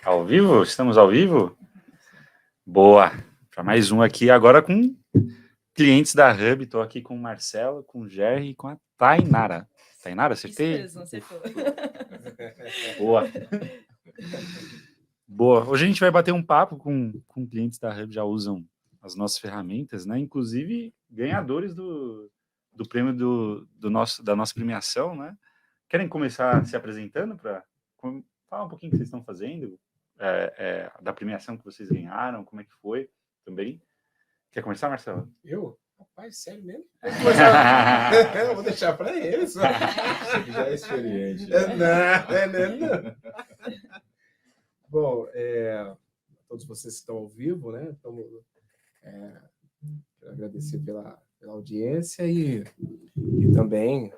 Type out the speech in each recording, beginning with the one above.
Ao vivo? Estamos ao vivo? Boa! Para mais um aqui, agora com clientes da Hub. Estou aqui com o Marcelo, com o Jerry e com a Tainara. Tainara, acertei? Isso mesmo, acertou. Boa! Boa! Hoje a gente vai bater um papo com clientes da Hub, já usam as nossas ferramentas, né? Inclusive ganhadores do prêmio da nossa premiação, né? Querem começar se apresentando para falar um pouquinho o que vocês estão fazendo? Da premiação que vocês ganharam, como é que foi também. Quer começar, Marcelo? Eu? Rapaz, sério mesmo? Eu vou deixar para eles. Você que já é experiente. Não. Bom, todos vocês que estão ao vivo, né? Quero agradecer pela audiência e também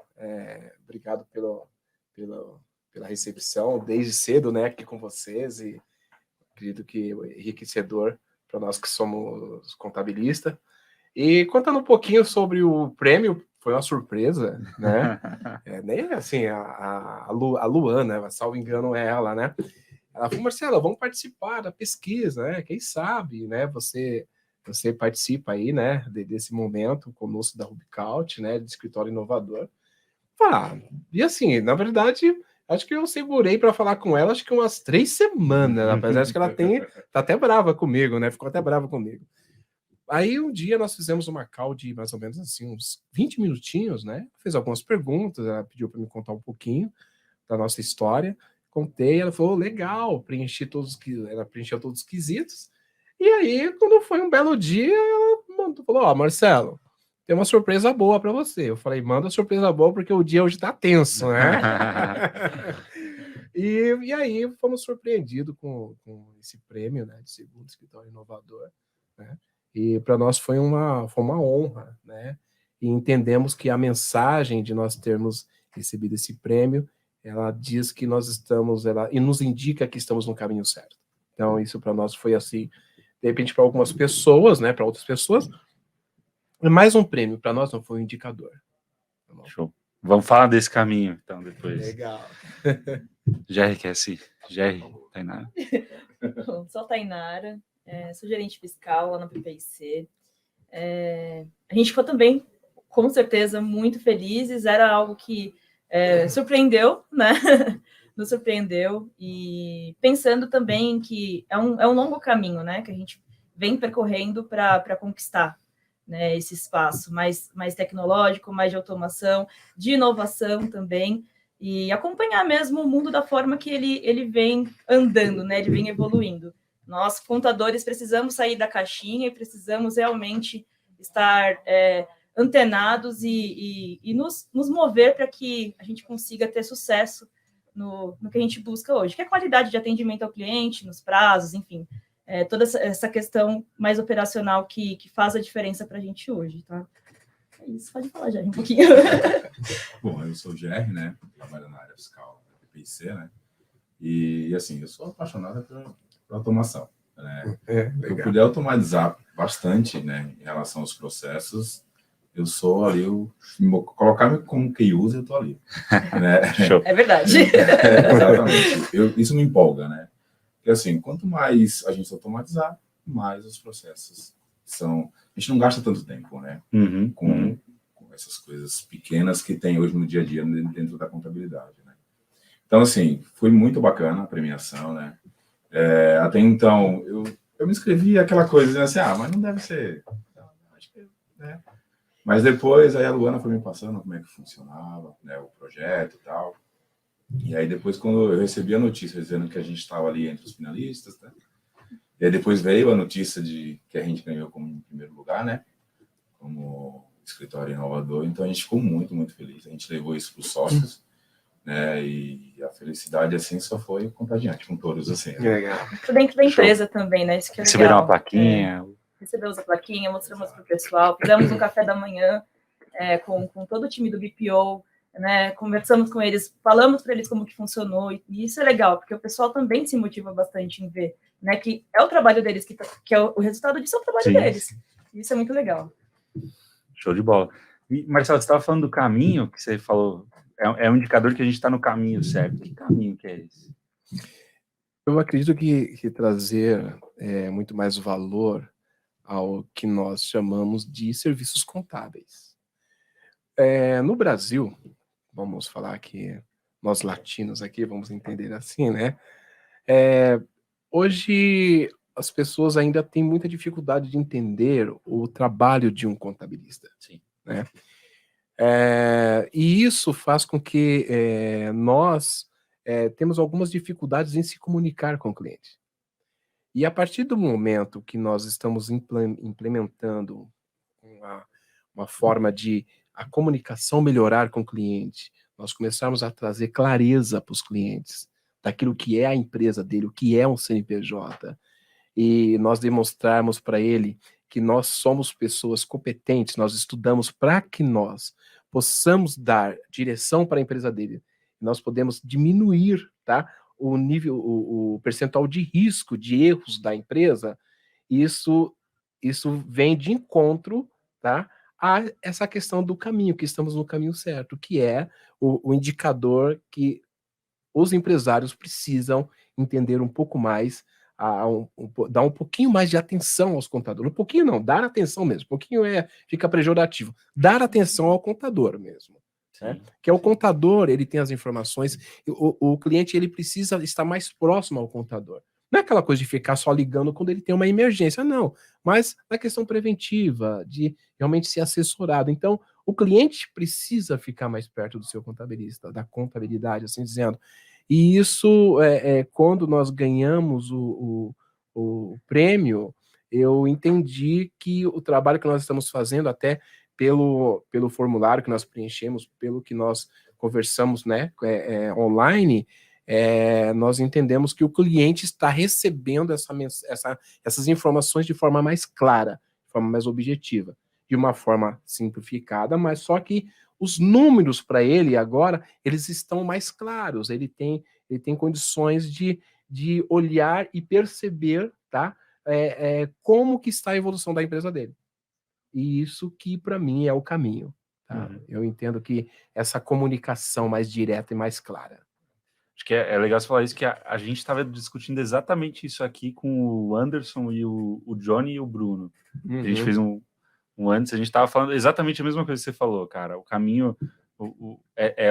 obrigado pela recepção desde cedo, né? Aqui com vocês, e acredito que é enriquecedor para nós que somos contabilistas. E contando um pouquinho sobre o prêmio, foi uma surpresa, né? Nem assim, a Luana, salvo engano, é ela, né? Ela falou: Marcelo, vamos participar da pesquisa, né? Quem sabe, né? Você participa aí, né? Desse momento conosco da Rubicaut, né? De escritório inovador. E assim, na verdade, acho que eu segurei para falar com ela, acho que umas 3 semanas, apesar de que ela tá até brava comigo, né? Ficou até brava comigo. Aí um dia nós fizemos uma call de mais ou menos assim, uns 20 minutinhos, né? Fez algumas perguntas, ela pediu para me contar um pouquinho da nossa história. Contei, ela falou, legal, ela preencheu todos os quesitos. E aí, quando foi um belo dia, ela falou, Marcelo, tem uma surpresa boa para você. Eu falei, manda surpresa boa, porque o dia hoje tá tenso, né? E aí fomos surpreendidos com esse prêmio, né, de segundo escritório inovador, né? E para nós foi uma honra, né? E entendemos que a mensagem de nós termos recebido esse prêmio, ela diz que nós estamos, e nos indica que estamos no caminho certo. Então isso para nós foi assim, de repente para algumas pessoas, né, para outras pessoas, mais um prêmio, para nós não foi um indicador. Tá, show. Vamos falar desse caminho, então, depois. Legal. Jerry, Jerry, Tainara. Bom, sou a Tainara, sou gerente fiscal lá na PPIC. A gente ficou também, com certeza, muito felizes. Era algo que surpreendeu, né? Nos surpreendeu. E pensando também que é um longo caminho, né? Que a gente vem percorrendo para conquistar, né, esse espaço mais tecnológico, mais de automação, de inovação também, e acompanhar mesmo o mundo da forma que ele vem andando, né, ele vem evoluindo. Nós, contadores, precisamos sair da caixinha e precisamos realmente estar antenados e nos mover para que a gente consiga ter sucesso no que a gente busca hoje, que é a qualidade de atendimento ao cliente, nos prazos, enfim, toda essa questão mais operacional que faz a diferença para a gente hoje, tá? É isso, pode falar, Jerry, um pouquinho. Bom, eu sou o Jerry, né? Trabalho na área fiscal da PPIC, né? E, assim, eu sou apaixonado por automação, né? Eu puder automatizar bastante, né, em relação aos processos, eu sou ali, colocar-me como key user, eu tô ali. Né? É verdade. Exatamente. Isso me empolga, né? Porque, assim, quanto mais a gente automatizar, mais os processos são... A gente não gasta tanto tempo, né? Com essas coisas pequenas que tem hoje no dia a dia dentro da contabilidade, né? Então, assim, foi muito bacana a premiação, né? Até então, eu me inscrevi aquela coisa, dizendo assim, mas não deve ser... Acho que, né? Mas depois, aí a Luana foi me passando como é que funcionava, né, o projeto e tal. E aí depois, quando eu recebi a notícia dizendo que a gente estava ali entre os finalistas, né? E aí depois veio a notícia de que a gente ganhou como em primeiro lugar, né? Como escritório inovador. Então a gente ficou muito, muito feliz. A gente levou isso para os sócios, né? E a felicidade, assim, só foi contagiante com todos, assim. Legal. Dentro da empresa também, né? Isso que é legal. Receberam uma plaquinha. Recebemos a plaquinha, mostramos para o pessoal, fizemos um café da manhã com todo o time do BPO, né, conversamos com eles, falamos para eles como que funcionou, e isso é legal, porque o pessoal também se motiva bastante em ver, né, que é o trabalho deles, que é o resultado disso é o trabalho deles. Isso é muito legal. Show de bola. E, Marcelo, você estava falando do caminho, que você falou, é um indicador que a gente está no caminho certo. Que caminho que é esse? Eu acredito que trazer muito mais valor ao que nós chamamos de serviços contábeis. No Brasil, vamos falar que nós latinos aqui, vamos entender assim, né? Hoje as pessoas ainda têm muita dificuldade de entender o trabalho de um contabilista. Sim. Né? E isso faz com que nós temos algumas dificuldades em se comunicar com o cliente. E a partir do momento que nós estamos implementando uma forma de a comunicação melhorar com o cliente, nós começarmos a trazer clareza para os clientes daquilo que é a empresa dele, o que é um CNPJ, e nós demonstrarmos para ele que nós somos pessoas competentes, nós estudamos para que nós possamos dar direção para a empresa dele, nós podemos diminuir, tá, o nível, o percentual de risco de erros da empresa, isso vem de encontro, tá, a essa questão do caminho, que estamos no caminho certo, que é o indicador que os empresários precisam entender um pouco mais, dar um pouquinho mais de atenção aos contadores. Um pouquinho não, dar atenção mesmo. Um pouquinho fica pejorativo. Dar atenção ao contador mesmo. Né? Que é o contador, ele tem as informações, o cliente ele precisa estar mais próximo ao contador. Não é aquela coisa de ficar só ligando quando ele tem uma emergência, não. Mas na questão preventiva, de realmente ser assessorado. Então, o cliente precisa ficar mais perto do seu contabilista, da contabilidade, assim dizendo. E isso, quando nós ganhamos o prêmio, eu entendi que o trabalho que nós estamos fazendo, até pelo formulário que nós preenchemos, pelo que nós conversamos, né, online, nós entendemos que o cliente está recebendo essas informações de forma mais clara, de forma mais objetiva, de uma forma simplificada, mas só que os números para ele agora, eles estão mais claros, ele tem condições de olhar e perceber, tá, como que está a evolução da empresa dele. E isso que para mim é o caminho. Tá? Uhum. Eu entendo que essa comunicação mais direta e mais clara. Acho que é legal você falar isso, que a gente estava discutindo exatamente isso aqui com o Anderson e o Johnny e o Bruno. Uhum. A gente fez um antes, a gente estava falando exatamente a mesma coisa que você falou, cara. O caminho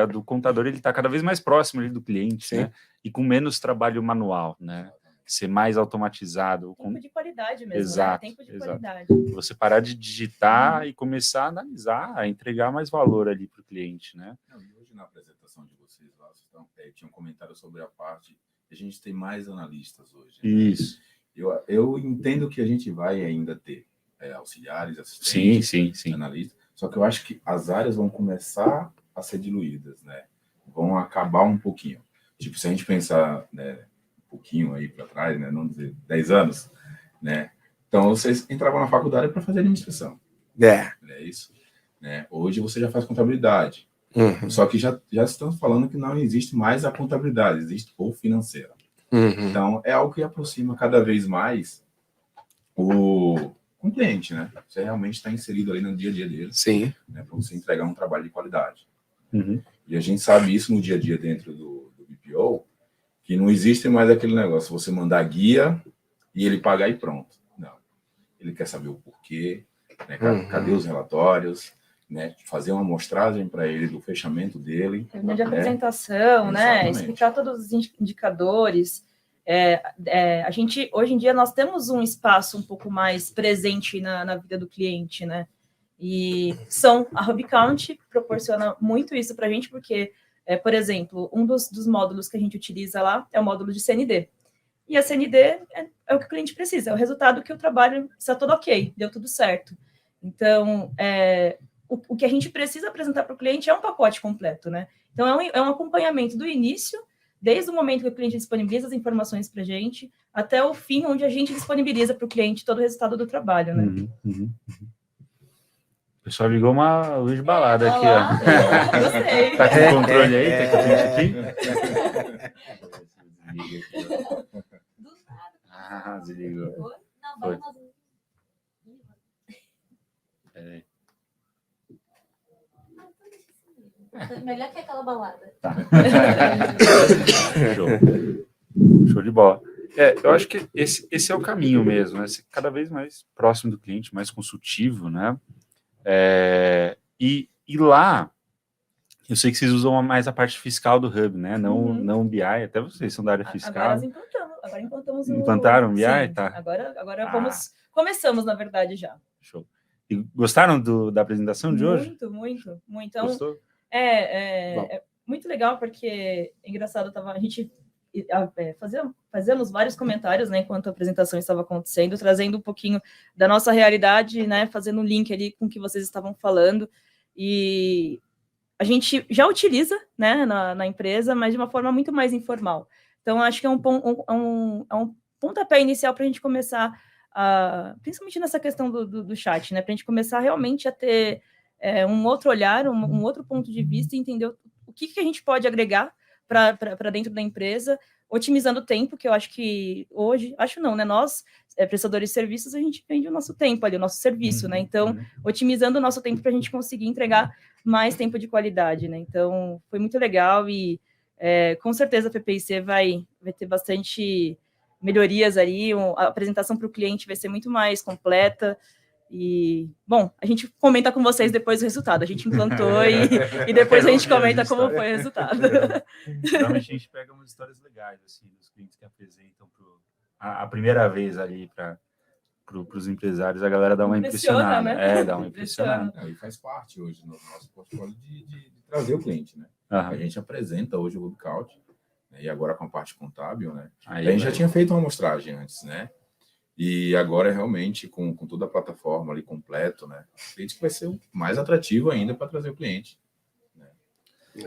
do contador, ele está cada vez mais próximo ali do cliente, sim, né? E com menos trabalho manual, né? Ser mais automatizado. Tempo de qualidade mesmo, exato, né? Tempo de exato. qualidade. Você parar de digitar e começar a analisar, a entregar mais valor ali para o cliente, né? Hoje na apresentação de vocês, lá, tinha um comentário sobre a parte que a gente tem mais analistas hoje. Né? Isso. Eu entendo que a gente vai ainda ter auxiliares, assistentes, sim. analistas, só que eu acho que as áreas vão começar a ser diluídas, né? Vão acabar um pouquinho. Tipo, se a gente pensar, né, um pouquinho aí para trás, né, não dizer 10 anos, né? Então, vocês entravam na faculdade para fazer administração. É isso. Né? Hoje você já faz contabilidade. Uhum. Só que já estamos falando que não existe mais a contabilidade, existe o financeiro. Uhum. Então, é algo que aproxima cada vez mais o cliente, né? Você realmente está inserido ali no dia a dia dele. Sim. Né? Para você entregar um trabalho de qualidade. Uhum. E a gente sabe isso no dia a dia dentro do BPO, que não existe mais aquele negócio, você mandar guia e ele pagar e pronto. Não. Ele quer saber o porquê, né? Cadê os relatórios, né? Fazer uma amostragem para ele do fechamento dele. Reunião de apresentação, né? Explicar todos os indicadores. A gente, hoje em dia, nós temos um espaço um pouco mais presente na vida do cliente, né? E a HubCount proporciona muito isso para a gente, porque, por exemplo, um dos módulos que a gente utiliza lá é o módulo de CND. E a CND é o que o cliente precisa, é o resultado que o trabalho está todo ok, deu tudo certo. Então, o que a gente precisa apresentar para o cliente é um pacote completo, né? Então, é um acompanhamento do início, desde o momento que o cliente disponibiliza as informações para a gente, até o fim, onde a gente disponibiliza para o cliente todo o resultado do trabalho, né? Uhum. O pessoal ligou uma luz de balada aqui, ó. Gostei. Tá com o controle aí? Tá com o Do nada. Ah, desligou. Não, vai nós. Peraí. Melhor que aquela balada. Tá. Show de bola. Eu acho que esse é o caminho mesmo, né? Ser cada vez mais próximo do cliente, mais consultivo, né? E lá, eu sei que vocês usam mais a parte fiscal do Hub, né? Não BI, até vocês são da área fiscal. Agora implantamos Implantaram o BI? Sim, Tá. Agora começamos, na verdade, já. Show. E gostaram da apresentação de hoje? Muito. Então, gostou? É muito legal, porque é engraçado, a gente fazíamos vários comentários, né, enquanto a apresentação estava acontecendo, trazendo um pouquinho da nossa realidade, né, fazendo um link ali com o que vocês estavam falando, e a gente já utiliza, né, na empresa, mas de uma forma muito mais informal. Então, acho que é um pontapé inicial para a gente começar, principalmente nessa questão do chat, né, para a gente começar realmente a ter um outro olhar, um outro ponto de vista e entender o que a gente pode agregar para dentro da empresa, otimizando o tempo, que eu acho que hoje, né, nós, prestadores de serviços, a gente vende o nosso tempo ali, o nosso serviço, né, então, otimizando o nosso tempo para a gente conseguir entregar mais tempo de qualidade, né, então, foi muito legal e, com certeza, a PPIC vai ter bastante melhorias ali, a apresentação para o cliente vai ser muito mais completa. E, bom, a gente comenta com vocês depois o resultado. A gente implantou e depois a gente comenta como foi o resultado. Realmente a gente pega umas histórias legais, assim, dos clientes que apresentam a primeira vez ali para os empresários, a galera dá uma impressionada. Né? Dá uma impressionada. E faz parte hoje no nosso portfólio de trazer o cliente, né? A gente apresenta hoje o Hubcaut, né? E agora com a parte contábil, né? A gente já tinha feito uma amostragem antes, né? E agora, realmente, com toda a plataforma ali completo, né? O cliente vai ser o mais atrativo ainda para trazer o cliente. Né?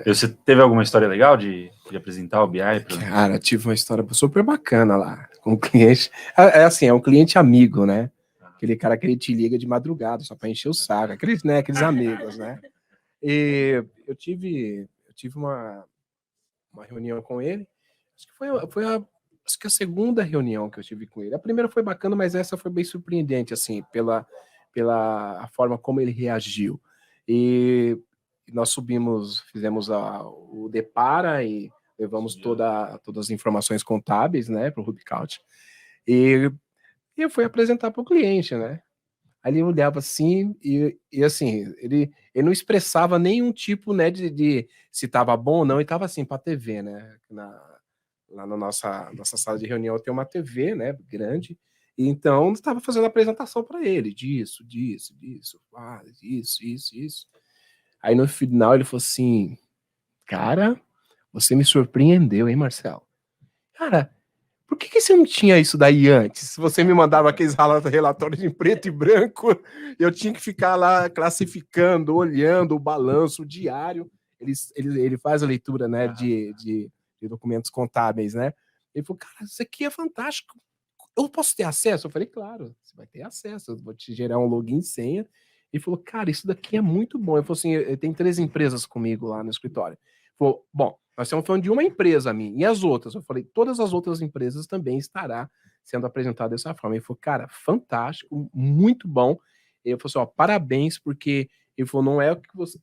Você teve alguma história legal de apresentar o BI? Cara, tive uma história super bacana lá com o cliente. É um cliente amigo, né? Aquele cara que ele te liga de madrugada só para encher o saco. Aqueles amigos, né? E eu tive uma reunião com ele. Acho que foi a segunda reunião que eu tive com ele. A primeira foi bacana, mas essa foi bem surpreendente, assim, pela forma como ele reagiu. E nós fizemos o Depara e levamos todas as informações contábeis, né, para o Hubcaut. E eu fui apresentar para o cliente, né? Aí ele olhava assim e assim, ele não expressava nenhum tipo, né, de se estava bom ou não, e estava assim para a TV, né? Lá na nossa sala de reunião tem uma TV, né, grande, e então estava fazendo a apresentação para ele, isso. Aí no final ele falou assim, cara, você me surpreendeu, hein, Marcelo? Cara, por que você não tinha isso daí antes? Você me mandava aqueles relatórios em preto e branco, eu tinha que ficar lá classificando, olhando o balanço diário, ele faz a leitura, né, de documentos contábeis, né? Ele falou, cara, isso aqui é fantástico. Eu posso ter acesso? Eu falei, claro, você vai ter acesso, eu vou te gerar um login e senha. Ele falou, cara, isso daqui é muito bom. Ele falou assim, tem 3 empresas comigo lá no escritório. Ele falou, bom, nós estamos falando de uma empresa minha, e as outras? Eu falei, todas as outras empresas também estará sendo apresentado dessa forma. Ele falou, cara, fantástico, muito bom. Ele falou assim, ó, parabéns, porque ele falou, não é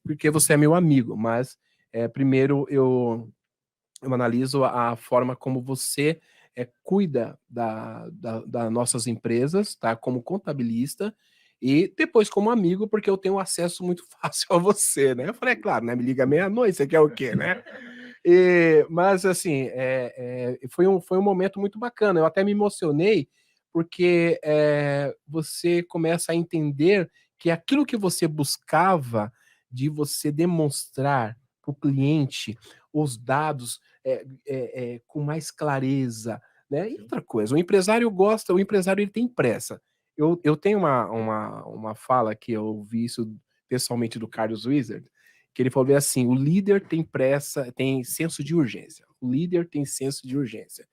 porque você é meu amigo, mas primeiro eu analiso a forma como você cuida das nossas empresas, tá? Como contabilista, e depois como amigo, porque eu tenho acesso muito fácil a você, né? Eu falei, claro, né? Me liga meia-noite, você quer o quê, né? Mas, assim, foi um momento muito bacana. Eu até me emocionei, porque você começa a entender que aquilo que você buscava de você demonstrar para o cliente os dados com mais clareza, né? E outra coisa, o empresário ele tem pressa. Eu tenho uma fala que eu ouvi isso pessoalmente do Carlos Wizard, que ele falou assim, o líder tem pressa, tem senso de urgência. O líder tem senso de urgência.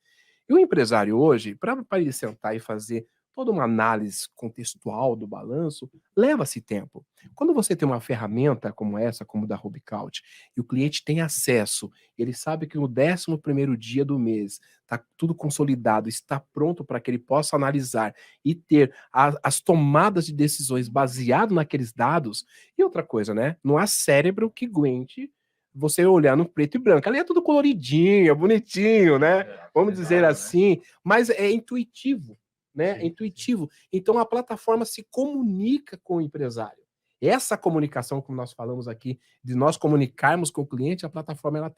E o empresário hoje, para ele sentar e fazer toda uma análise contextual do balanço, leva-se tempo. Quando você tem uma ferramenta como essa, como da Hubcaut, e o cliente tem acesso, ele sabe que no 11º dia do mês está tudo consolidado, está pronto para que ele possa analisar e ter as tomadas de decisões baseado naqueles dados. E outra coisa, né? Não há cérebro que aguente você olhar no preto e branco. Ali é tudo coloridinho, é bonitinho, né? Vamos dizer assim, mas é intuitivo, né? É intuitivo. Então a plataforma se comunica com o empresário. Essa comunicação, como nós falamos aqui, de nós comunicarmos com o cliente, a plataforma ela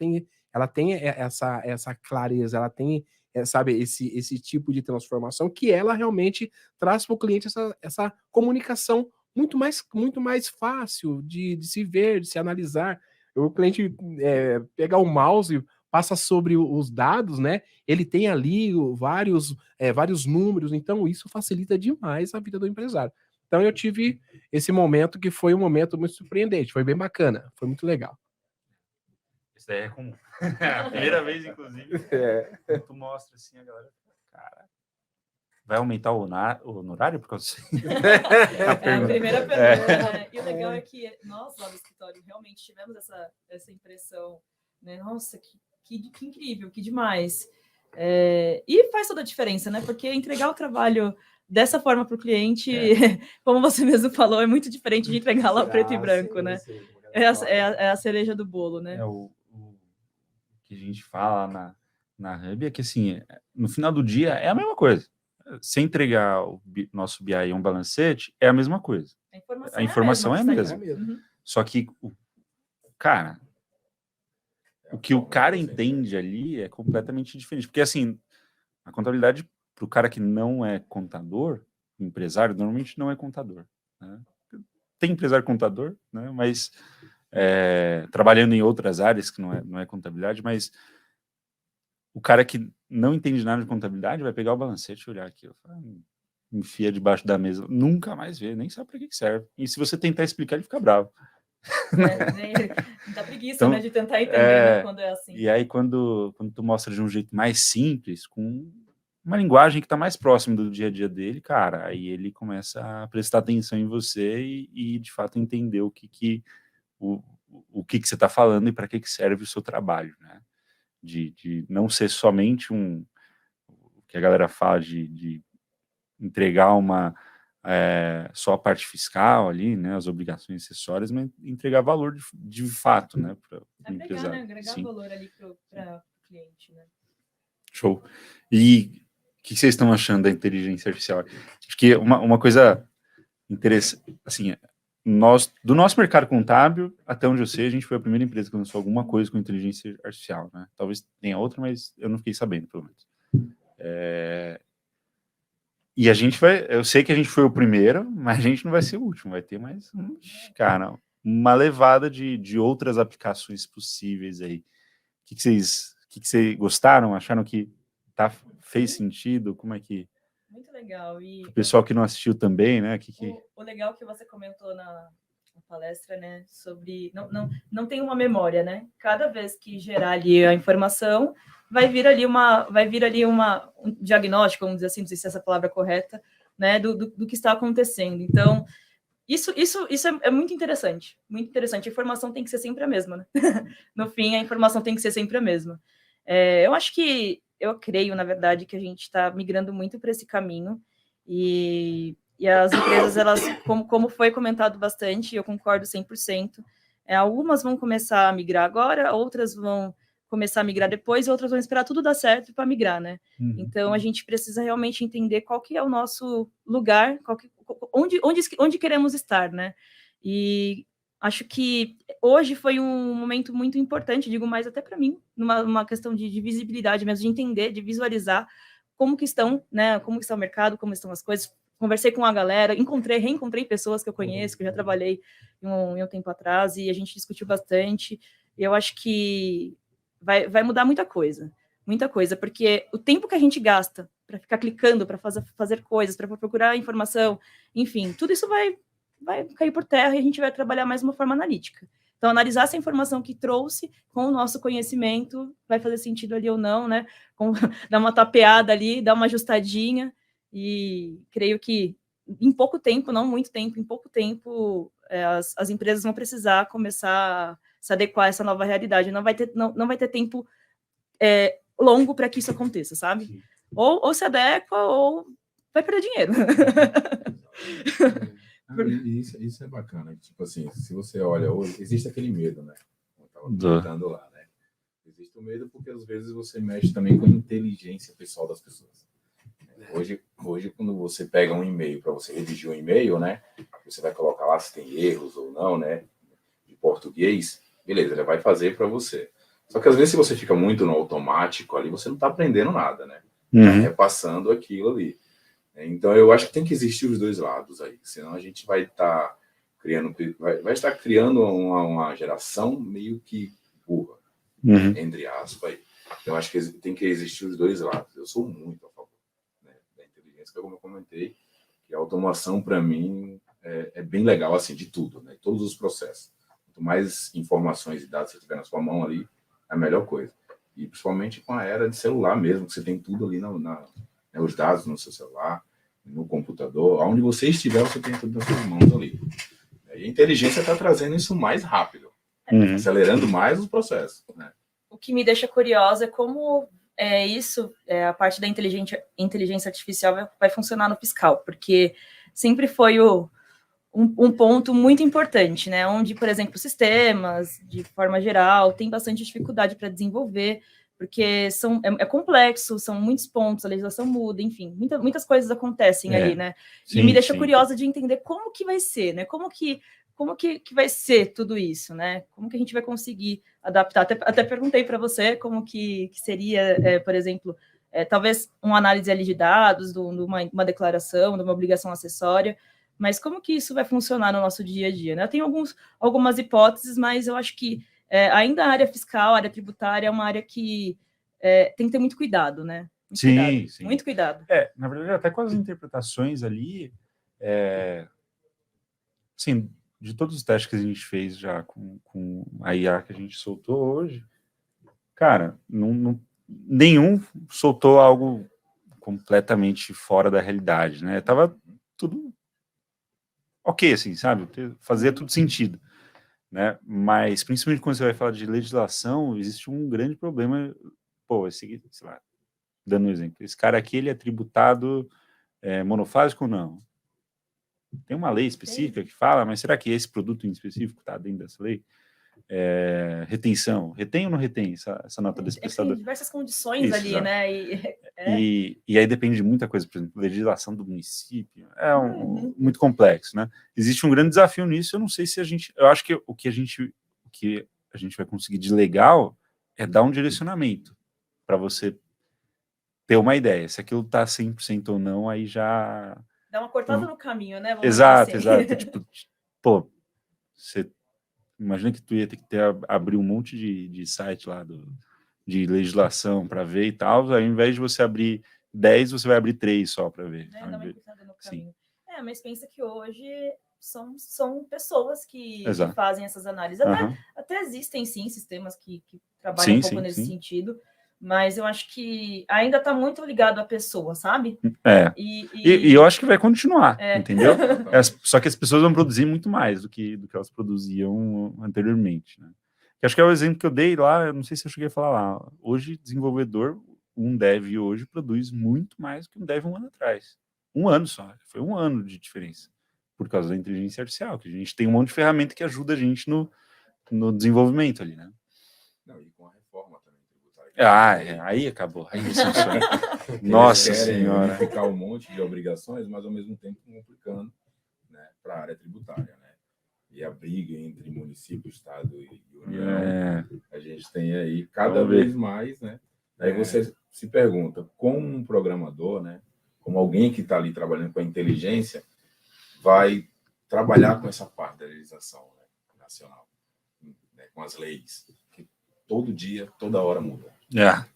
tem essa clareza, ela tem, sabe, esse tipo de transformação que ela realmente traz para o cliente essa comunicação muito mais fácil de se ver, de se analisar. O cliente pega o mouse, passa sobre os dados, né? Ele tem ali vários números, então isso facilita demais a vida do empresário. Então eu tive esse momento que foi um momento muito surpreendente, foi bem bacana, foi muito legal. Isso daí é comum. A primeira vez, inclusive, tu mostra assim, a galera, cara, vai aumentar o honorário por causa disso? É a primeira pergunta, né? E o legal é que nós lá no escritório realmente tivemos essa impressão, né? Nossa, que incrível, que demais. E faz toda a diferença, né? Porque entregar o trabalho dessa forma para o cliente, como você mesmo falou, é muito diferente de entregar lá preto e branco, sim, né? Sim. É a cereja do bolo, né? O que a gente fala na Hub é que, assim, no final do dia é a mesma coisa. Se entregar o nosso BI em um balancete, é a mesma coisa. A informação é a mesma. Uhum. Só que, cara, o que o cara entende ali é completamente diferente. Porque, assim, a contabilidade, para o cara que não é contador, empresário, normalmente não é contador, né? Tem empresário contador, né? Mas trabalhando em outras áreas que não é contabilidade, mas o cara que não entende nada de contabilidade vai pegar o balancete e olhar aqui, enfia debaixo da mesa, nunca mais vê, nem sabe para que serve. E se você tentar explicar, ele fica bravo. Dá preguiça, então, né, de tentar entender, né, quando é assim. E aí, quando tu mostra de um jeito mais simples, com uma linguagem que está mais próxima do dia a dia dele, cara, aí ele começa a prestar atenção em você e de fato entender o que você está falando e para que serve o seu trabalho, né? De não ser somente o que a galera fala de entregar só a parte fiscal ali, né, as obrigações acessórias, mas entregar valor de fato, né, para o empresário. Né, agregar valor ali para o cliente, né? Show. E o que vocês estão achando da inteligência artificial? Acho que uma coisa interessante, assim, do nosso mercado contábil, até onde eu sei, a gente foi a primeira empresa que lançou alguma coisa com inteligência artificial, né? Talvez tenha outra, mas eu não fiquei sabendo, pelo menos. E a gente eu sei que a gente foi o primeiro, mas a gente não vai ser o último, vai ter mais, cara, uma levada de outras aplicações possíveis aí. O que vocês gostaram? Acharam que fez sentido? Como é que... Muito legal. E o pessoal que não assistiu também, né? O legal que você comentou na palestra, né, sobre não tem uma memória, né? Cada vez que gerar ali a informação, vai vir ali um diagnóstico, vamos dizer assim, não sei se essa palavra é correta, né, do que está acontecendo. Então, isso é muito interessante, muito interessante. A informação tem que ser sempre a mesma, né? No fim, a informação tem que ser sempre a mesma. Eu creio, na verdade, que a gente está migrando muito para esse caminho e as empresas, elas, como foi comentado bastante, eu concordo 100%, algumas vão começar a migrar agora, outras vão começar a migrar depois, e outras vão esperar tudo dar certo para migrar, né? Uhum. Então, a gente precisa realmente entender qual que é o nosso lugar, onde queremos estar, né? E acho que hoje foi um momento muito importante, digo mais até para mim, numa questão de visibilidade mesmo, de entender, de visualizar como que estão, né? Como está o mercado, como estão as coisas. Conversei com a galera, reencontrei pessoas que eu conheço, que eu já trabalhei em um tempo atrás, e a gente discutiu bastante. E eu acho que vai mudar muita coisa, porque o tempo que a gente gasta para ficar clicando, para fazer coisas, para procurar informação, enfim, tudo isso vai cair por terra e a gente vai trabalhar mais de uma forma analítica. Então, analisar essa informação que trouxe com o nosso conhecimento, vai fazer sentido ali ou não, né? Dar uma tapeada ali, dar uma ajustadinha, e creio que em pouco tempo, não muito tempo, em pouco tempo, as empresas vão precisar começar a se adequar a essa nova realidade. Não vai ter tempo longo para que isso aconteça, sabe? Ou se adequa, ou vai perder dinheiro. Isso é bacana. Tipo assim, se você olha hoje, existe aquele medo, né? estava comentando lá, né? Existe o medo porque às vezes você mexe também com a inteligência pessoal das pessoas. Hoje quando você pega um e-mail para você redigir um e-mail, né? Você vai colocar lá se tem erros ou não, né? De português, beleza, ele vai fazer para você. Só que às vezes se você fica muito no automático ali, você não está aprendendo nada, né? Tá repassando aquilo ali. Então eu acho que tem que existir os dois lados aí, senão a gente vai estar criando uma geração meio que burra, entre aspas. Aí. Eu acho que tem que existir os dois lados. Eu sou muito a favor, né, da inteligência, como eu comentei, que a automação para mim é bem legal assim de tudo, né, todos os processos. Quanto mais informações e dados você tiver na sua mão ali, é a melhor coisa. E principalmente com a era de celular mesmo, que você tem tudo ali né, os dados no seu celular, no computador, onde você estiver, você tem tudo nas suas mãos ali. E a inteligência está trazendo isso mais rápido, acelerando mais os processos. Né? O que me deixa curiosa é como a parte da inteligência artificial vai funcionar no fiscal, porque sempre foi um ponto muito importante, né? Onde, por exemplo, sistemas, de forma geral, tem bastante dificuldade para desenvolver, porque é complexo, são muitos pontos, a legislação muda, enfim, muitas coisas acontecem ali, né? E me deixa curiosa de entender como que vai ser, né? Como que vai ser tudo isso, né? Como que a gente vai conseguir adaptar? Até perguntei para você como que seria, por exemplo, talvez uma análise ali de dados, de uma declaração, de uma obrigação acessória, mas como que isso vai funcionar no nosso dia a dia, né? Eu tenho algumas hipóteses, mas eu acho que ainda a área fiscal, a área tributária é uma área que tem que ter muito cuidado, né? Muito cuidado. Na verdade, até com as interpretações ali, sim, de todos os testes que a gente fez já com a IA que a gente soltou hoje, cara, nenhum soltou algo completamente fora da realidade, né? Tava tudo ok, assim, sabe? Fazia tudo sentido, né? Mas, principalmente quando você vai falar de legislação, existe um grande problema. Pô, sei lá, dando um exemplo, esse cara aqui, ele é tributado monofásico ou não? Tem uma lei específica que fala, mas será que esse produto em específico está dentro dessa lei? Retenção. Retém ou não retém essa nota desse prestador? Tem diversas condições ali, né? E aí depende de muita coisa, por exemplo, legislação do município, muito complexo, né? Existe um grande desafio nisso, eu não sei se eu acho que o que a gente vai conseguir de legal é dar um direcionamento para você ter uma ideia, se aquilo está 100% ou não, aí já... Dá uma cortada no caminho, né? Exato. Tipo, pô, você imagina que tu ia ter que abrir um monte de site lá de legislação para ver e tal, ao invés de você abrir 10, você vai abrir 3 só para ver. Dá uma cortada no caminho. Mas pensa que hoje são pessoas que fazem essas análises. Até existem, sim, sistemas que trabalham um pouco nesse sentido, mas eu acho que ainda está muito ligado à pessoa, sabe? E eu acho que vai continuar, entendeu? Só que as pessoas vão produzir muito mais do que elas produziam anteriormente, né? Que acho que é o exemplo que eu dei lá, eu não sei se eu cheguei a falar lá. Hoje, desenvolvedor, um dev hoje produz muito mais do que um dev um ano atrás. Um ano só, foi um ano de diferença, por causa da inteligência artificial, que a gente tem um monte de ferramenta que ajuda a gente no desenvolvimento ali, né? Não, e com a reforma também tributária. Aí acabou. Aí Nossa Senhora. Ficar um monte de obrigações, mas ao mesmo tempo complicando, né, para a área tributária, né? E a briga entre município, estado e União, a gente tem aí cada vez mais, né? Aí você se pergunta, como um programador, né, como alguém que está ali trabalhando com a inteligência, vai trabalhar com essa parte da legislação, né, nacional, né, com as leis, que todo dia, toda hora muda. Né?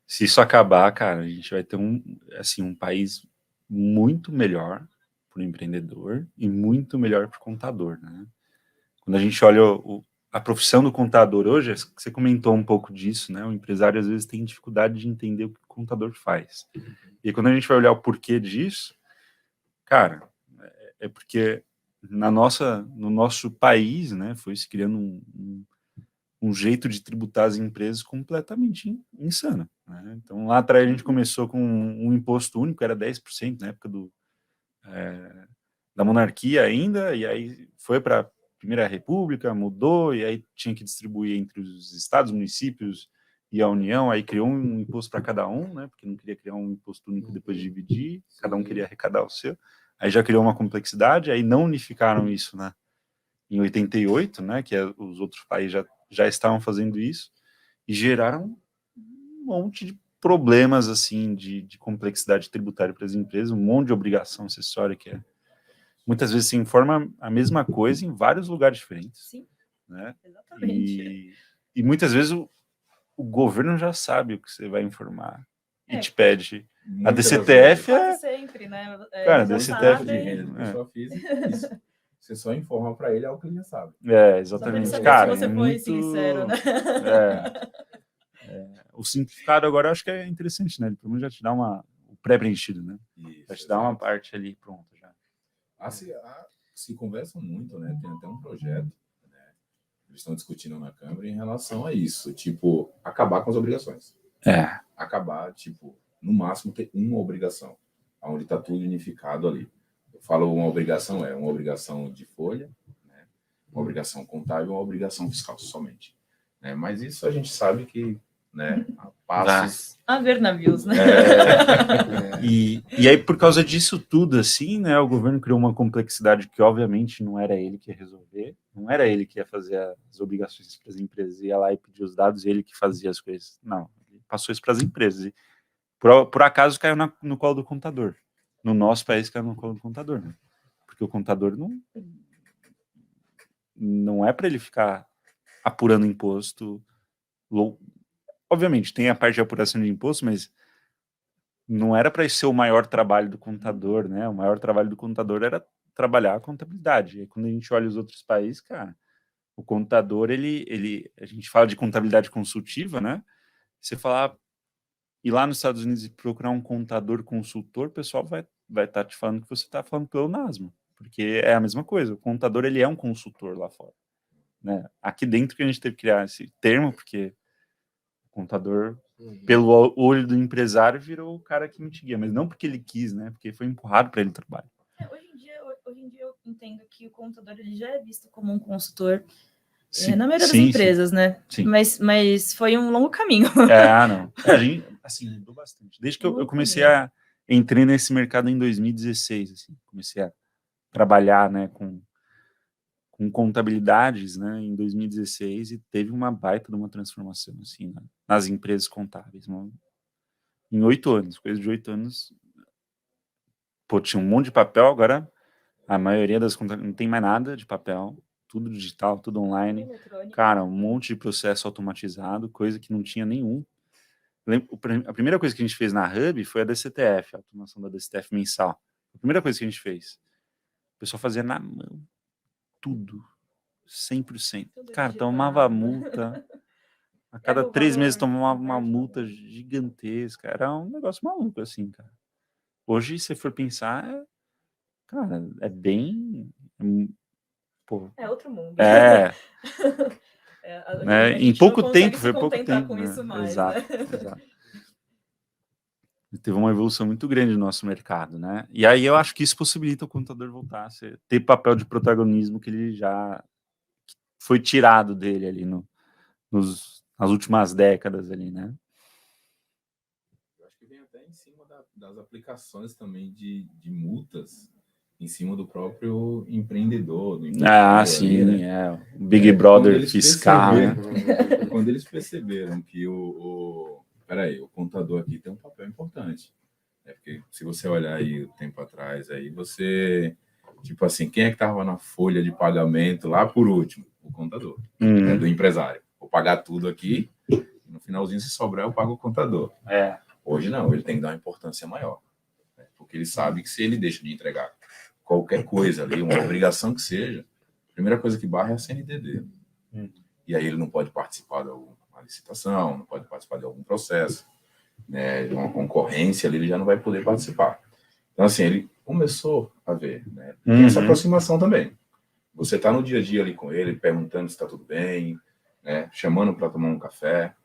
Se isso acabar, cara, a gente vai ter um país muito melhor para o empreendedor e muito melhor para o contador, né? Quando a gente olha a profissão do contador hoje, você comentou um pouco disso, né? O empresário às vezes tem dificuldade de entender o que o contador faz. E quando a gente vai olhar o porquê disso, cara, é porque no nosso país, né, foi se criando um jeito de tributar as empresas completamente insano, né? Então, lá atrás a gente começou com um imposto único, era 10% na época da monarquia ainda, e aí foi para Primeira República, mudou, e aí tinha que distribuir entre os estados, municípios e a União, aí criou um imposto para cada um, né? Porque não queria criar um imposto único depois de dividir, cada um queria arrecadar o seu. Aí já criou uma complexidade, aí não unificaram isso, né? Em 88, né? Que os outros países já estavam fazendo isso, e geraram um monte de problemas, assim, de complexidade tributária para as empresas, um monte de obrigação acessória que muitas vezes se informa a mesma coisa em vários lugares diferentes. Sim, né? exatamente. E muitas vezes o governo já sabe o que você vai informar e te pede. A Muitas das DCTF Quase sempre, né? Cara, Eles DCTF já de sabem. renda de pessoa física, isso. Você só informa para ele algo que ele já sabe. Só pra ele exatamente. saber Cara, se você foi sincero, né? O simplificado agora eu acho que é interessante, né? Ele pelo menos já te dá o pré-preenchido, né? Isso, Já te dá uma parte ali pronta já. Se conversam muito, né? Tem até um projeto, né? Eles estão discutindo na Câmara em relação a isso, tipo, acabar com as obrigações. Acabar, tipo, no máximo ter uma obrigação, onde está tudo unificado ali. Eu falo uma obrigação de folha, né? Uma obrigação contábil e uma obrigação fiscal somente. Né? Mas isso a gente sabe que, né, a passos... Haver navios, né? E aí, por causa disso tudo, assim, né, o governo criou uma complexidade que, obviamente, não era ele que ia resolver, não era ele que ia fazer as obrigações para as empresas, ia lá e pedir os dados, ele que fazia as coisas. Não, ele passou isso para as empresas. E, por acaso, caiu no colo do contador. No nosso país, caiu no colo do contador, né? Porque o contador não é para ele ficar apurando imposto. Obviamente, tem a parte de apuração de imposto, mas não era para ser o maior trabalho do contador, né? O maior trabalho do contador era trabalhar a contabilidade. E quando a gente olha os outros países, cara, o contador, a gente fala de contabilidade consultiva, né? Você falar, ir lá nos Estados Unidos e procurar um contador consultor, o pessoal vai estar te falando que você está falando pelo NASMO, porque é a mesma coisa. O contador, ele é um consultor lá fora, né? Aqui dentro que a gente teve que criar esse termo, porque o contador, pelo olho do empresário, virou o cara que mitiga, mas não porque ele quis, né? Porque foi empurrado para ele trabalhar. Hoje em dia eu entendo que o contador ele já é visto como um consultor na maioria das sim, empresas, né? Sim. Mas foi um longo caminho. Não. A gente, assim, mudou bastante. Desde que eu comecei entrei nesse mercado em 2016, assim, comecei a trabalhar, né, com contabilidades, né, em 2016, e teve uma baita de uma transformação, assim, nas empresas contábeis. Em 8 anos, coisa de 8 anos, tinha um monte de papel, agora a maioria das contas não tem mais nada de papel, tudo digital, tudo online. Cara, um monte de processo automatizado, coisa que não tinha nenhum. A primeira coisa que a gente fez na Hub foi a DCTF, a automação da DCTF mensal. A primeira coisa que a gente fez. O pessoal fazia na mão. Tudo. 100%. Cara, tomava multa. A cada 3 meses tomava uma multa gigantesca. Era um negócio maluco, assim, cara. Hoje, se for pensar, cara, é bem... É outro mundo. Em pouco tempo, foi pouco tempo. Com isso mais, exato. Teve uma evolução muito grande no nosso mercado, né? E aí eu acho que isso possibilita o contador voltar a ter papel de protagonismo que ele já foi tirado dele ali nas últimas décadas ali, né? Eu acho que vem até em cima das aplicações também de multas em cima do próprio empreendedor. Do sim, ali, né? O Big Brother fiscal, né? Quando eles perceberam que peraí, o contador aqui tem um papel importante. Porque se você olhar aí o tempo atrás, aí você, tipo assim, quem é que estava na folha de pagamento lá por último? O contador, né, do empresário. Vou pagar tudo aqui, no finalzinho, se sobrar, eu pago o contador. Hoje não, ele tem que dar uma importância maior. Né, porque ele sabe que se ele deixa de entregar qualquer coisa ali, uma obrigação que seja, a primeira coisa que barra é a CNT dele. E aí ele não pode participar de alguma licitação, não pode participar de algum processo, né, de uma concorrência ali, ele já não vai poder participar. Então, assim, ele começou a ver, né? Tem essa aproximação também. Você está no dia a dia ali com ele, perguntando se está tudo bem, né, chamando para tomar um café,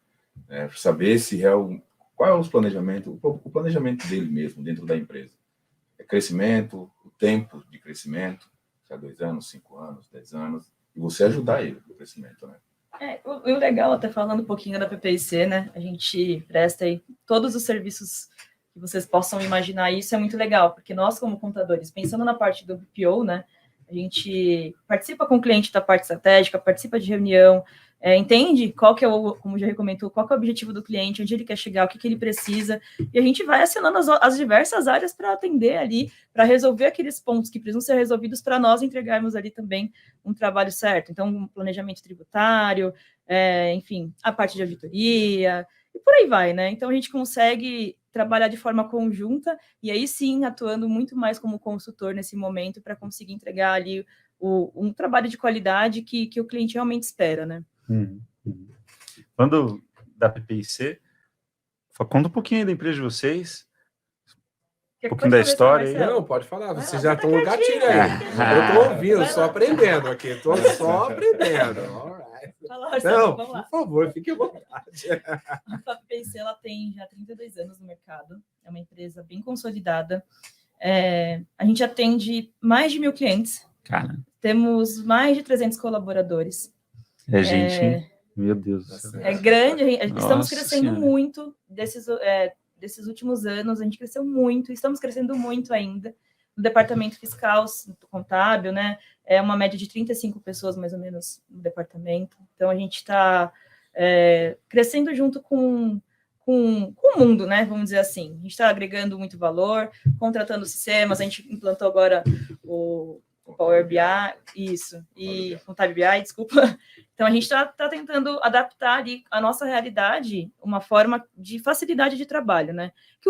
né, para saber qual é o planejamento dele mesmo dentro da empresa. É crescimento, o tempo de crescimento, se é 2 anos, 5 anos, 10 anos, e você ajudar ele no crescimento, né? O legal, até falando um pouquinho da PPIC, né? A gente presta aí todos os serviços que vocês possam imaginar, e isso é muito legal, porque nós, como contadores, pensando na parte do BPO, né? A gente participa com o cliente da parte estratégica, participa de reunião, entende qual que é como já comentou, qual que é o objetivo do cliente, onde ele quer chegar, o que ele precisa, e a gente vai acionando as diversas áreas para atender ali, para resolver aqueles pontos que precisam ser resolvidos para nós entregarmos ali também um trabalho certo. Então, um planejamento tributário, enfim, a parte de auditoria, e por aí vai, né? Então, a gente consegue trabalhar de forma conjunta, e aí sim, atuando muito mais como consultor nesse momento, para conseguir entregar ali um trabalho de qualidade que o cliente realmente espera, né? Falando da PPIC, conta um pouquinho aí da empresa de vocês, um pouquinho da história aí. Não, pode falar, vocês lá, já estão no gatilho aí. Eu tô ouvindo, só aprendendo aqui, tô só aprendendo. Fala, Marcelo, Não, vamos lá. por favor, fique à vontade. A PPIC, ela tem já 32 anos no mercado, é uma empresa bem consolidada. A gente atende mais de 1.000 clientes. Cara, Temos mais de 300 colaboradores. gente, hein? Meu Deus do céu. É grande, estamos Nossa crescendo Senhora. muito desses últimos anos, a gente cresceu muito, estamos crescendo muito ainda. No departamento fiscal, contábil, né? É uma média de 35 pessoas, mais ou menos, no departamento. Então, a gente está crescendo junto com o mundo, né? Vamos dizer assim. A gente está agregando muito valor, contratando sistemas, a gente implantou agora o Power BI, isso, e Contábil BI, desculpa. Então, a gente está tentando adaptar ali a nossa realidade, uma forma de facilidade de trabalho, né? Que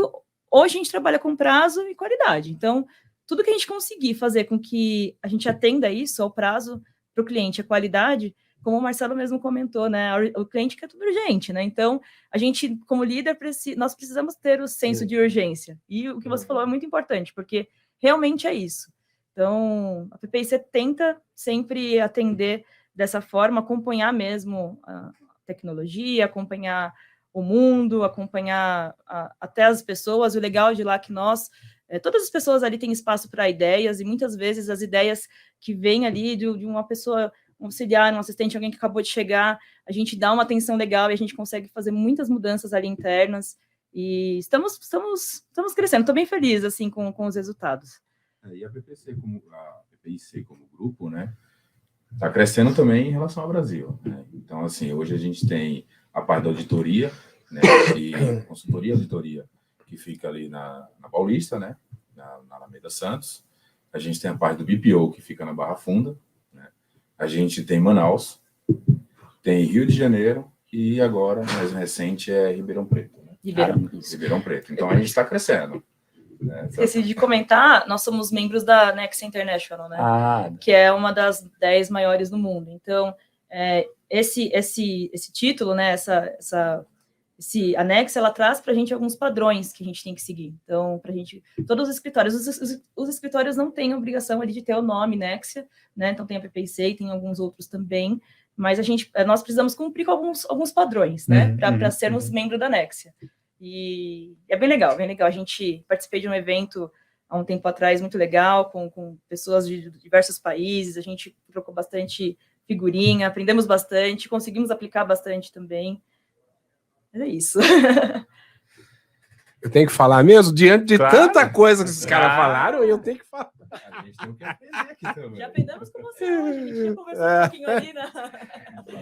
hoje a gente trabalha com prazo e qualidade. Então, tudo que a gente conseguir fazer com que a gente atenda isso ao prazo para o cliente, a qualidade, como o Marcelo mesmo comentou, né? O cliente quer tudo urgente, né? Então, a gente, como líder, nós precisamos ter o senso de urgência. E o que você falou é muito importante, porque realmente é isso. Então, a PPIC tenta sempre atender dessa forma, acompanhar mesmo a tecnologia, acompanhar o mundo, acompanhar até as pessoas. O legal de lá é que todas as pessoas ali têm espaço para ideias, e muitas vezes as ideias que vêm ali de uma pessoa, um auxiliar, um assistente, alguém que acabou de chegar, a gente dá uma atenção legal e a gente consegue fazer muitas mudanças ali internas, e estamos crescendo. Estou bem feliz assim com os resultados. E a PPIC como grupo, né, está crescendo também em relação ao Brasil, né? Então, assim, hoje a gente tem a parte da auditoria, né, e consultoria e auditoria, que fica ali na Paulista, né, na Alameda Santos. A gente tem a parte do BPO, que fica na Barra Funda, né? A gente tem Manaus, tem Rio de Janeiro, e agora, mais recente, é Ribeirão Preto. Né? Ribeirão Preto. Então, a gente está crescendo. Esqueci de comentar, nós somos membros da Nexia International, né? Que é uma das 10 maiores do mundo. Então, esse título, né? Esse anexo, ela traz para a gente alguns padrões que a gente tem que seguir. Então, para a gente, todos os escritórios, os escritórios não têm a obrigação ali de ter o nome Nexia, né? Então, tem a PPIC e tem alguns outros também, mas nós precisamos cumprir com alguns padrões, né? Para sermos membro da Nexia. E é bem legal, bem legal. A gente participei de um evento há um tempo atrás muito legal, com pessoas de diversos países, a gente trocou bastante figurinha, aprendemos bastante, conseguimos aplicar bastante também. Mas é isso. Eu tenho que falar mesmo? Diante de tanta coisa que esses caras falaram, eu tenho que falar. A gente tem que aprender aqui também. Já aprendemos com você hoje, a gente já conversou um pouquinho ali, né?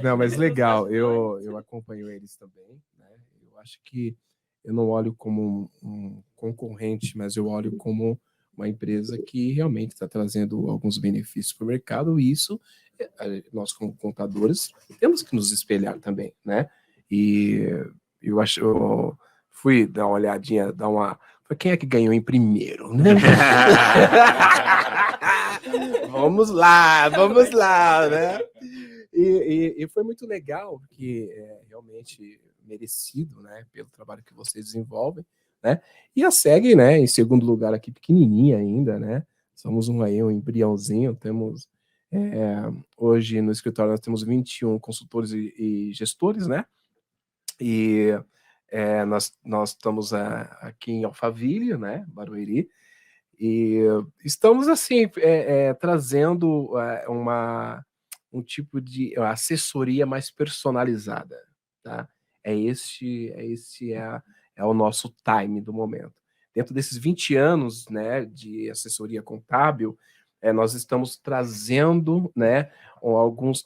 Não, mas legal, eu acompanho eles também, né? Eu acho que eu não olho como um concorrente, mas eu olho como uma empresa que realmente está trazendo alguns benefícios para o mercado, e isso, nós como contadores, temos que nos espelhar também, né? E eu fui dar uma olhadinha, quem é que ganhou em primeiro, né? Vamos lá, né? E foi muito legal, porque realmente merecido, né, pelo trabalho que vocês desenvolvem, né? E a SEG, né, em segundo lugar aqui, pequenininha ainda, né? Somos um embriãozinho, temos hoje no escritório nós temos 21 consultores e gestores, né? E nós estamos aqui em Alphaville, né, Barueri, e estamos assim trazendo um tipo de assessoria mais personalizada, tá? É o nosso time do momento. Dentro desses 20 anos, né, de assessoria contábil, nós estamos trazendo, né, alguns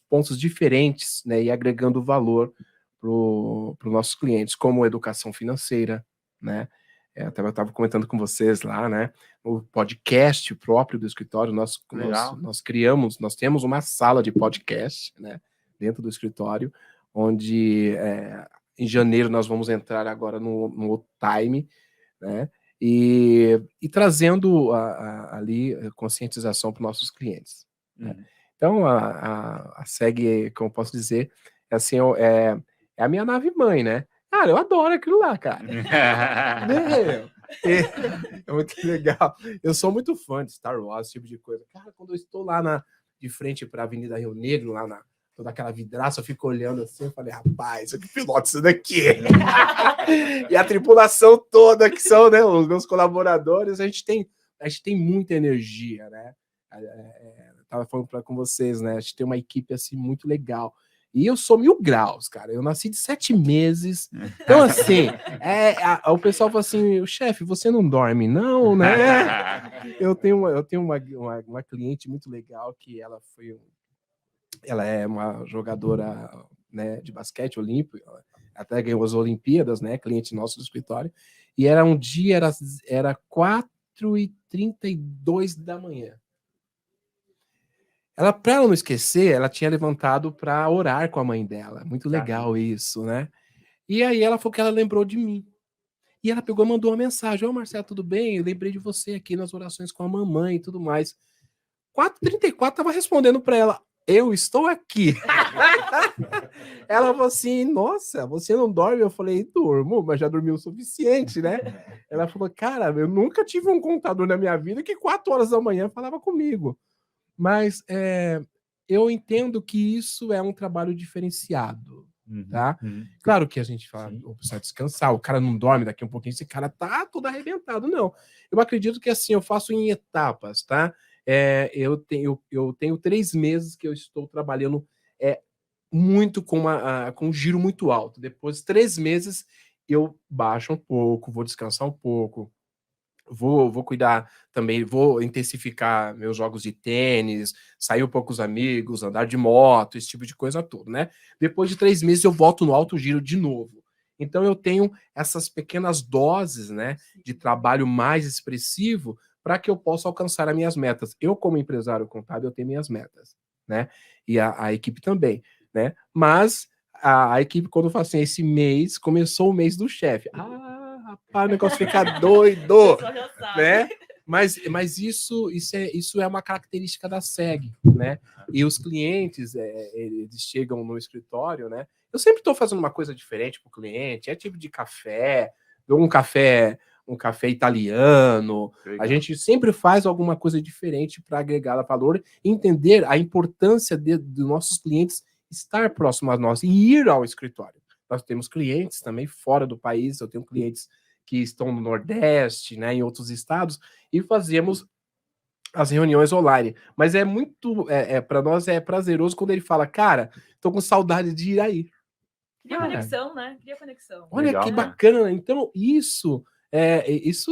pontos diferentes, né, e agregando valor para os nossos clientes, como educação financeira, né? Eu estava comentando com vocês lá, né? O podcast próprio do escritório, nós temos uma sala de podcast, né, dentro do escritório, onde em janeiro nós vamos entrar agora no time, né? E trazendo ali conscientização para os nossos clientes. Né? Então, a SEG, como eu posso dizer, assim, é a minha nave-mãe, né? Cara, eu adoro aquilo lá, cara. É muito legal. Eu sou muito fã de Star Wars, esse tipo de coisa. Cara, quando eu estou lá de frente para a Avenida Rio Negro, lá toda aquela vidraça, eu fico olhando assim, eu falei, rapaz, que piloto isso daqui. E a tripulação toda, que são, né, os meus colaboradores, a gente tem muita energia, né? Tava falando com vocês, né? A gente tem uma equipe assim muito legal. E eu sou 1000 graus, cara. Eu nasci de 7 meses. Então, assim, o pessoal fala assim, chefe, você não dorme, não, né? Eu tenho uma cliente muito legal que ela é uma jogadora, né, de basquete olímpico, até ganhou as Olimpíadas, né? Cliente nosso do escritório. E um dia era 4h32 da manhã. Para ela não esquecer, ela tinha levantado para orar com a mãe dela. Muito legal isso, né? E aí ela falou que ela lembrou de mim. E ela pegou e mandou uma mensagem. Marcelo, tudo bem? Eu lembrei de você aqui nas orações com a mamãe e tudo mais. 4h34 tava respondendo para ela, eu estou aqui. Ela falou assim, nossa, você não dorme? Eu falei, durmo, mas já dormi o suficiente, né? Ela falou, cara, eu nunca tive um contador na minha vida que 4 horas da manhã falava comigo. Mas eu entendo que isso é um trabalho diferenciado, tá? Claro que a gente fala, o pessoal descansar, o cara não dorme daqui a um pouquinho, esse cara tá todo arrebentado. Não, eu acredito que assim, eu faço em etapas, tá? Eu tenho 3 meses que eu estou trabalhando muito com um giro muito alto. Depois de 3 meses, eu baixo um pouco, vou descansar um pouco, vou cuidar também, vou intensificar meus jogos de tênis, sair um pouco com os amigos, andar de moto, esse tipo de coisa toda, né? Depois de 3 meses eu volto no alto giro de novo. Então eu tenho essas pequenas doses, né, de trabalho mais expressivo para que eu possa alcançar as minhas metas. Eu, como empresário contábil, eu tenho minhas metas, né? E a equipe também, né? Mas a equipe, quando eu falo assim, esse mês, começou o mês do chefe. Rapaz, o negócio fica doido, né? Mas isso é uma característica da SEG, né? E os clientes, eles chegam no escritório, né? Eu sempre estou fazendo uma coisa diferente para o cliente, tipo de café, um café italiano. Legal. A gente sempre faz alguma coisa diferente para agregar valor, entender a importância dos nossos clientes estar próximo a nós e ir ao escritório. Nós temos clientes também fora do país, eu tenho clientes que estão no Nordeste, né, em outros estados, e fazemos as reuniões online. Mas é muito, para nós é prazeroso quando ele fala, cara, tô com saudade de ir aí. Cria conexão, né? Cria conexão. Olha legal, que bacana. Então, isso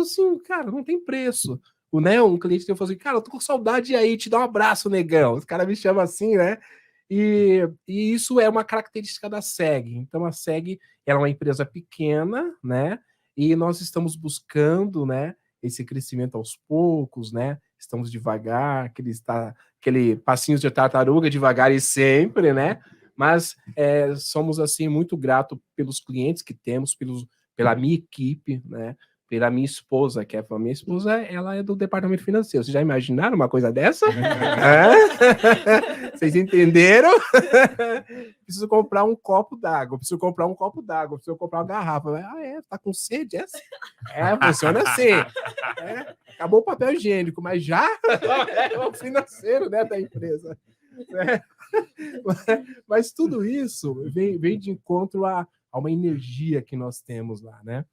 assim, cara, não tem preço. Né, um cliente tem que falar assim, cara, eu tô com saudade de ir aí, te dar um abraço, negão. Os caras me chamam assim, né? E isso é uma característica da SEG. Então, a SEG é uma empresa pequena, né? E nós estamos buscando, né, esse crescimento aos poucos, né? Estamos devagar, aquele passinho de tartaruga, devagar e sempre, né? Mas somos, assim, muito gratos pelos clientes que temos, pela minha equipe, né? Pela minha esposa, que a minha esposa, ela é do departamento financeiro. Vocês já imaginaram uma coisa dessa? Vocês entenderam? Preciso comprar um copo d'água, preciso comprar uma garrafa. Tá com sede essa? Funciona assim. Acabou o papel higiênico, mas já é o financeiro, né, da empresa. Mas tudo isso vem de encontro a uma energia que nós temos lá, né?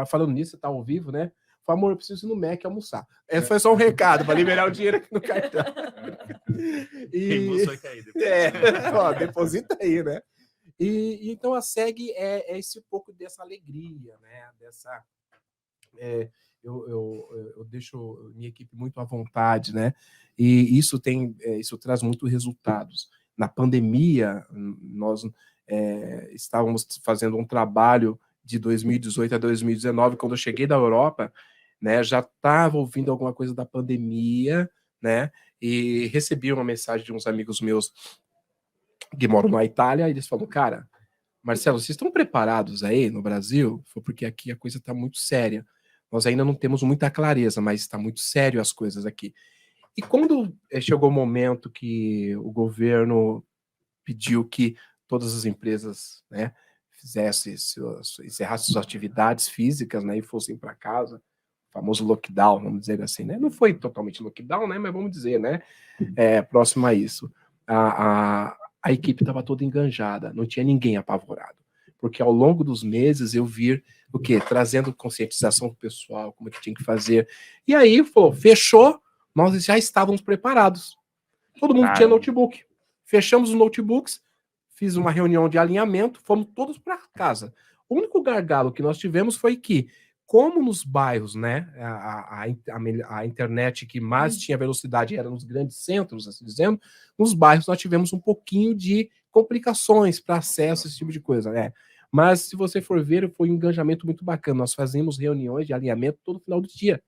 Falando nisso, tá ao vivo, né? Falei, amor, eu preciso ir no Mac almoçar. Esse foi só um recado para liberar o dinheiro aqui no cartão. Reembolso vai cair depois. Ó, deposita aí, né? E então a SEG é esse pouco dessa alegria, né? Dessa, eu deixo minha equipe muito à vontade, né? E isso traz muitos resultados. Na pandemia, nós estávamos fazendo um trabalho de 2018 a 2019, quando eu cheguei da Europa, né? Já estava ouvindo alguma coisa da pandemia, né? E recebi uma mensagem de uns amigos meus que moram na Itália, e eles falam, cara, Marcelo, vocês estão preparados aí no Brasil? Foi porque aqui a coisa está muito séria. Nós ainda não temos muita clareza, mas está muito sério as coisas aqui. E quando chegou o momento que o governo pediu que todas as empresas, né, encerrassem suas atividades físicas, né, e fossem para casa, o famoso lockdown, vamos dizer assim, né? Não foi totalmente lockdown, né, mas vamos dizer, né, próximo a isso. A equipe estava toda enganjada, não tinha ninguém apavorado. Porque ao longo dos meses eu vi o quê? Trazendo conscientização para o pessoal, como é que tinha que fazer. E aí, fechou, nós já estávamos preparados. Todo mundo tinha notebook. Fechamos os notebooks, fiz uma reunião de alinhamento, fomos todos para casa. O único gargalo que nós tivemos foi que, como nos bairros, né, a internet que mais tinha velocidade era nos grandes centros, assim dizendo, nos bairros nós tivemos um pouquinho de complicações para acesso, esse tipo de coisa, né? Mas, se você for ver, foi um engajamento muito bacana. Nós fazíamos reuniões de alinhamento todo final do dia,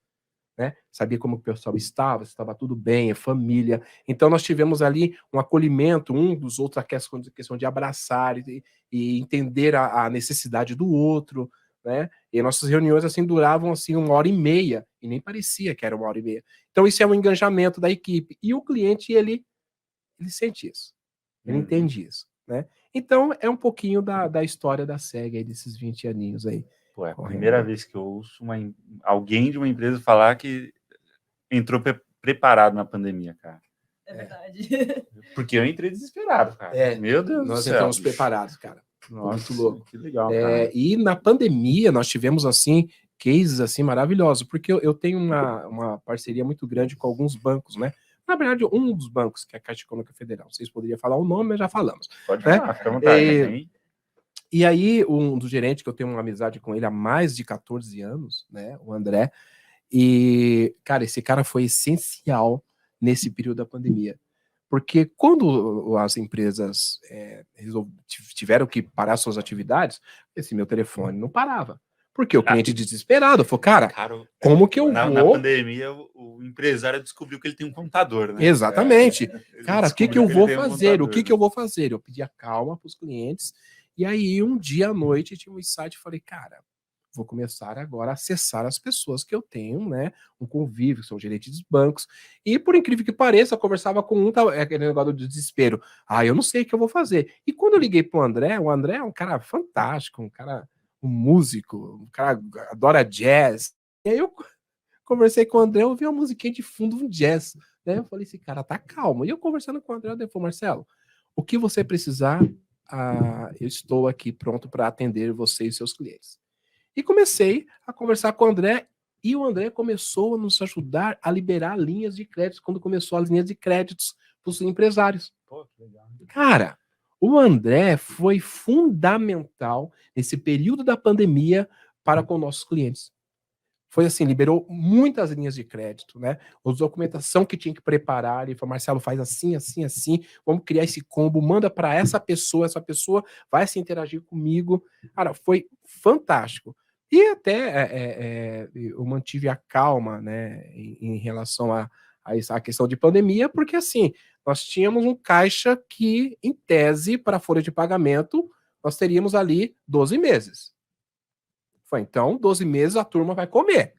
né? Sabia como o pessoal estava, se estava tudo bem, a família. Então, nós tivemos ali um acolhimento, um dos outros, a questão de abraçar e entender a necessidade do outro, né? E nossas reuniões assim duravam assim 1h30 e nem parecia que era 1h30. Então isso é um engajamento da equipe e o cliente ele sente isso, ele entende isso, né? Então é um pouquinho da história da SEG aí, desses 20 aninhos aí. Pô, é a primeira vez que eu ouço alguém de uma empresa falar que entrou preparado na pandemia, cara. É verdade. Porque eu entrei desesperado, cara. Meu Deus do céu. Nós entramos preparados, cara. Nossa, muito louco. Que legal, cara. E na pandemia nós tivemos assim cases assim maravilhosos, porque eu tenho uma parceria muito grande com alguns bancos, né? Na verdade, um dos bancos, que é a Caixa Econômica Federal. Vocês poderiam falar o nome, mas já falamos. Pode falar, fica à vontade. E aí, um dos gerentes, que eu tenho uma amizade com ele há mais de 14 anos, né? O André. E, cara, esse cara foi essencial nesse período da pandemia. Porque quando as empresas tiveram que parar suas atividades, esse meu telefone não parava. Porque o cliente desesperado falou, cara, como que eu vou... Na pandemia, o empresário descobriu que ele tem um computador, né? Exatamente. Cara, o que eu vou fazer? O que eu vou fazer? Eu pedi a calma para os clientes. E aí, um dia à noite, tinha um insight e falei, cara, vou começar agora a acessar as pessoas que eu tenho, né, um convívio, que são gerentes dos bancos, e por incrível que pareça, eu conversava com aquele negócio do desespero, eu não sei o que eu vou fazer, e quando eu liguei pro André, o André é um cara fantástico, um músico, um cara que adora jazz, e aí eu conversei com o André, eu ouvi uma musiquinha de fundo, um jazz, né, eu falei, esse cara tá calmo, e eu conversando com o André, eu falei, Marcelo, o que você precisar, eu estou aqui pronto para atender você e seus clientes. E comecei a conversar com o André, e o André começou a nos ajudar a liberar linhas de créditos, quando começou as linhas de créditos para os empresários. Pô, que legal. Cara, o André foi fundamental nesse período da pandemia para com nossos clientes. Foi assim, liberou muitas linhas de crédito, né? A documentação que tinha que preparar, ele falou, Marcelo, faz assim, assim, assim, vamos criar esse combo, manda para essa pessoa vai se interagir comigo. Cara, foi fantástico. E até eu mantive a calma, né, em relação a essa questão de pandemia, porque assim, nós tínhamos um caixa que, em tese, para a folha de pagamento, nós teríamos ali 12 meses. Então, 12 meses a turma vai comer.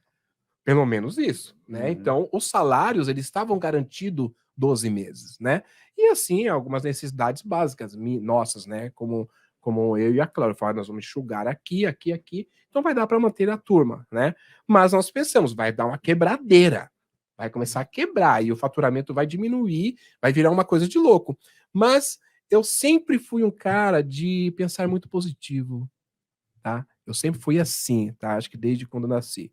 Pelo menos isso, né? Então, os salários, eles estavam garantidos 12 meses, né? E assim, algumas necessidades básicas, nossas, né? Como eu e a Cláudia falaram, nós vamos enxugar aqui, aqui, aqui. Então, vai dar para manter a turma, né? Mas nós pensamos, vai dar uma quebradeira. Vai começar a quebrar e o faturamento vai diminuir, vai virar uma coisa de louco. Mas eu sempre fui um cara de pensar muito positivo, tá? Eu sempre fui assim, tá? Acho que desde quando eu nasci.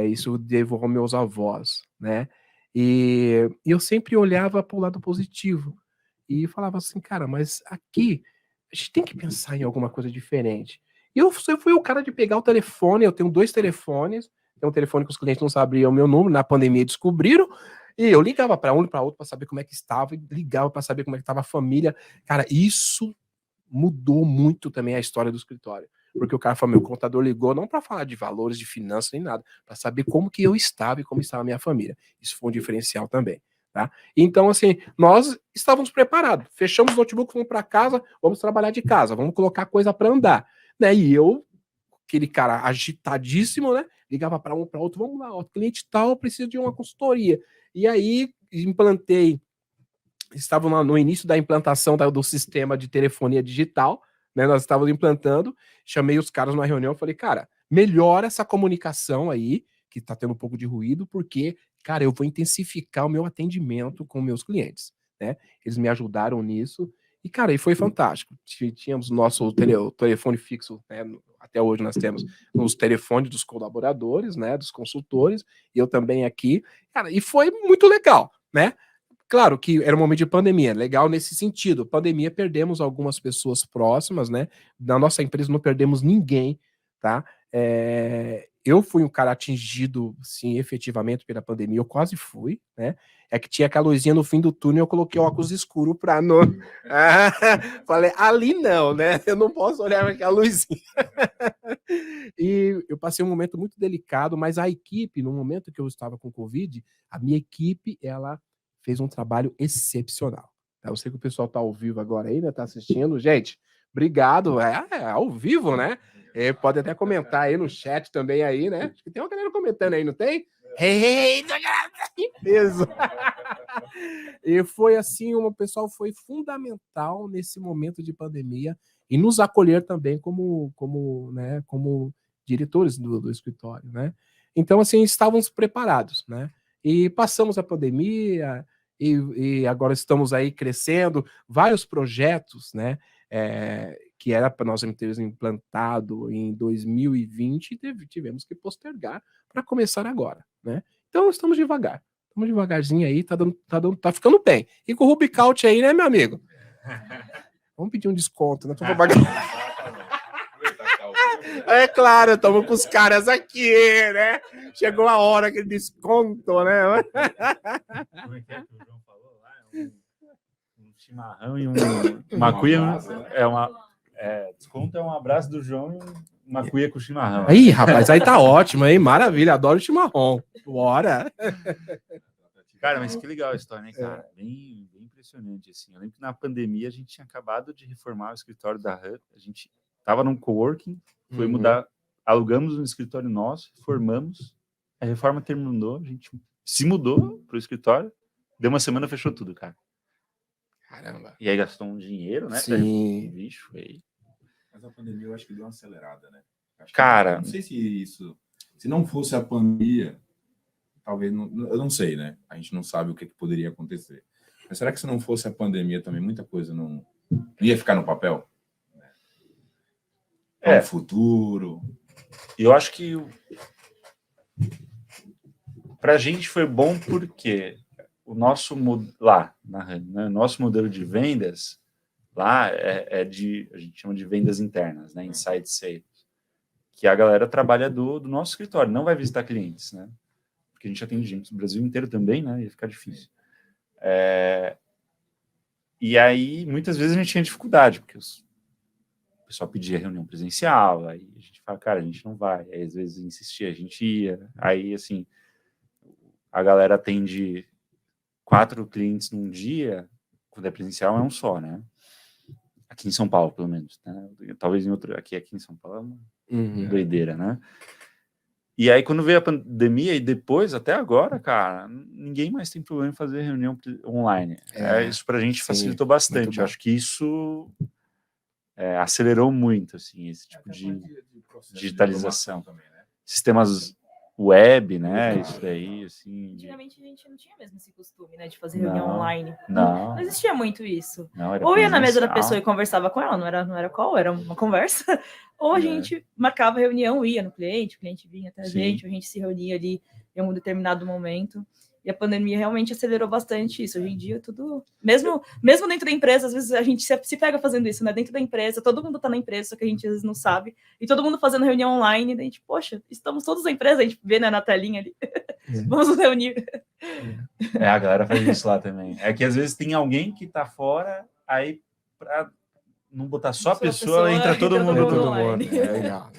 Isso devo aos meus avós, né? E eu sempre olhava para o lado positivo e falava assim, cara, mas aqui a gente tem que pensar em alguma coisa diferente. E eu fui o cara de pegar o telefone, eu tenho 2 telefones, tem um telefone que os clientes não sabiam o meu número, na pandemia descobriram, e eu ligava para um e para outro para saber como é que estava, e ligava para saber como é que estava a família. Cara, isso mudou muito também a história do escritório. Porque o cara falou, meu contador ligou não para falar de valores, de finanças, nem nada, para saber como que eu estava e como estava a minha família. Isso foi um diferencial também. Tá? Então, assim, nós estávamos preparados. Fechamos o notebook, vamos para casa, vamos trabalhar de casa, vamos colocar coisa para andar. Né? E eu, aquele cara agitadíssimo, né? Ligava para um, para outro, vamos lá, o cliente tal precisa de uma consultoria. E aí implantei, estavam no início da implantação do sistema de telefonia digital, né? Nós estávamos implantando, chamei os caras numa reunião, falei, cara, melhora essa comunicação aí, que está tendo um pouco de ruído, porque, cara, eu vou intensificar o meu atendimento com meus clientes, né? Eles me ajudaram nisso, e, cara, e foi fantástico. Tínhamos nosso telefone fixo, né? Até hoje nós temos os telefones dos colaboradores, né? Dos consultores, e eu também aqui, cara, e foi muito legal, né? Claro que era um momento de pandemia, legal nesse sentido. Pandemia, perdemos algumas pessoas próximas, né? Na nossa empresa não perdemos ninguém, tá? Eu fui um cara atingido, sim, efetivamente pela pandemia, eu quase fui, né? É que tinha aquela luzinha no fim do túnel, eu coloquei óculos escuro pra não... falei, ali não, né? Eu não posso olhar para aquela luzinha. E eu passei um momento muito delicado, mas a equipe, no momento que eu estava com Covid, a minha equipe, ela fez um trabalho excepcional. Eu sei que o pessoal está ao vivo agora aí, né? Tá assistindo. Gente, obrigado. É ao vivo, né? Pode até comentar aí no chat também aí, né? Acho que tem uma galera comentando aí, não tem? Que peso! E foi assim, o pessoal foi fundamental nesse momento de pandemia e nos acolher também como diretores do escritório, né? Então, assim, estávamos preparados, né? E passamos a pandemia e agora estamos aí crescendo, vários projetos, né? Que era para nós termos implantado em 2020 e tivemos que postergar para começar agora, né? Então estamos devagarzinho aí, tá ficando bem. E com o Rubicaut aí, né, meu amigo? Vamos pedir um desconto, né? É claro, estamos com os caras aqui, né? Chegou a hora, aquele desconto, né? Como é que o João falou lá? Um chimarrão e uma cuia. Desconto é um abraço do João e uma cuia com chimarrão. Aí, rapaz, aí tá ótimo, hein? Maravilha, adoro chimarrão. Bora! Cara, mas que legal a história, né, cara? Bem impressionante, assim. Eu lembro que na pandemia a gente tinha acabado de reformar o escritório da HUB, a gente tava num coworking, foi mudar, alugamos um escritório nosso, formamos, a reforma terminou, a gente se mudou pro escritório, deu uma semana, fechou tudo, cara. Caramba. E aí gastou um dinheiro, né? Sim. Bicho, aí. Mas a pandemia eu acho que deu uma acelerada, né? Cara, não sei se não fosse a pandemia, talvez, eu não sei, né? A gente não sabe o que poderia acontecer. Mas será que se não fosse a pandemia também, muita coisa não ia ficar no papel? No futuro. E eu acho que pra gente foi bom porque o nosso lá, nosso modelo de vendas lá a gente chama de vendas internas, né? Inside sales, que a galera trabalha do nosso escritório, não vai visitar clientes, né? Porque a gente atende gente do Brasil inteiro também, né? Ia ficar difícil. E aí, muitas vezes a gente tinha dificuldade, porque o pessoal pedia reunião presencial, aí a gente fala, cara, a gente não vai. Aí, às vezes, insistia, a gente ia. Aí, assim, a galera atende 4 clientes num dia, quando é presencial é um só, né? Aqui em São Paulo, pelo menos. Né? Talvez em outro... Aqui em São Paulo é uma doideira, né? E aí, quando veio a pandemia, e depois, até agora, cara, ninguém mais tem problema em fazer reunião online. Isso pra gente facilitou bastante. Acho que isso acelerou muito, assim, esse tipo de digitalização. Também, né? Sistemas web, né? Isso daí, assim... Antigamente a gente não tinha mesmo esse costume, né? De fazer reunião online. Não existia muito isso. Não, ou ia na mesa da pessoa e conversava com ela, não era call, era uma conversa. Ou a gente marcava reunião, ia no cliente, o cliente vinha até a gente se reunia ali em um determinado momento. E a pandemia realmente acelerou bastante isso. Hoje em dia, tudo... Mesmo dentro da empresa, às vezes a gente se pega fazendo isso, né? Dentro da empresa, todo mundo tá na empresa, só que a gente às vezes não sabe. E todo mundo fazendo reunião online, e daí a gente, poxa, estamos todos na empresa, a gente vê, né, na telinha ali. Vamos nos reunir. A galera faz isso lá também. É que às vezes tem alguém que tá fora, aí pra não botar só a pessoa, entra todo mundo. online. É legal.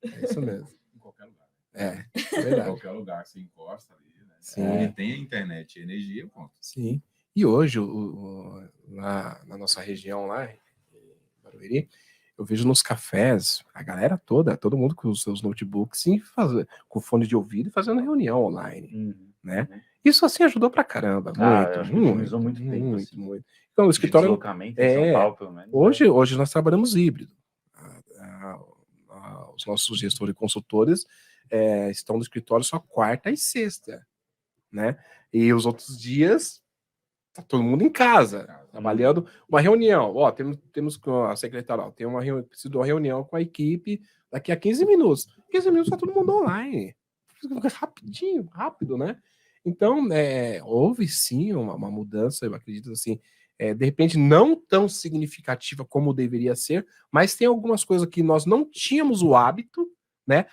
É isso mesmo. Em qualquer lugar. É Em verdade. qualquer lugar que você encosta ali, né? Sim. Onde tem a internet e energia, ponto. Sim. E hoje, na nossa região lá, em Barueri, eu vejo nos cafés a galera toda, todo mundo com os seus notebooks, com fone de ouvido e fazendo reunião online, né? Isso assim ajudou pra caramba, otimizou muito tempo, assim. muito. Então, o escritório deslocamento em São Paulo, pelo menos. Hoje nós trabalhamos híbrido. Os nossos gestores e consultores estão no escritório só quarta e sexta, né? E os outros dias tá todo mundo em casa, trabalhando. Uma reunião, temos com a secretária, preciso de uma reunião com a equipe daqui a 15 minutos. 15 minutos tá todo mundo online. Rapidinho, rápido, né? Então, houve sim uma mudança, eu acredito assim, de repente não tão significativa como deveria ser, mas tem algumas coisas que nós não tínhamos o hábito, né?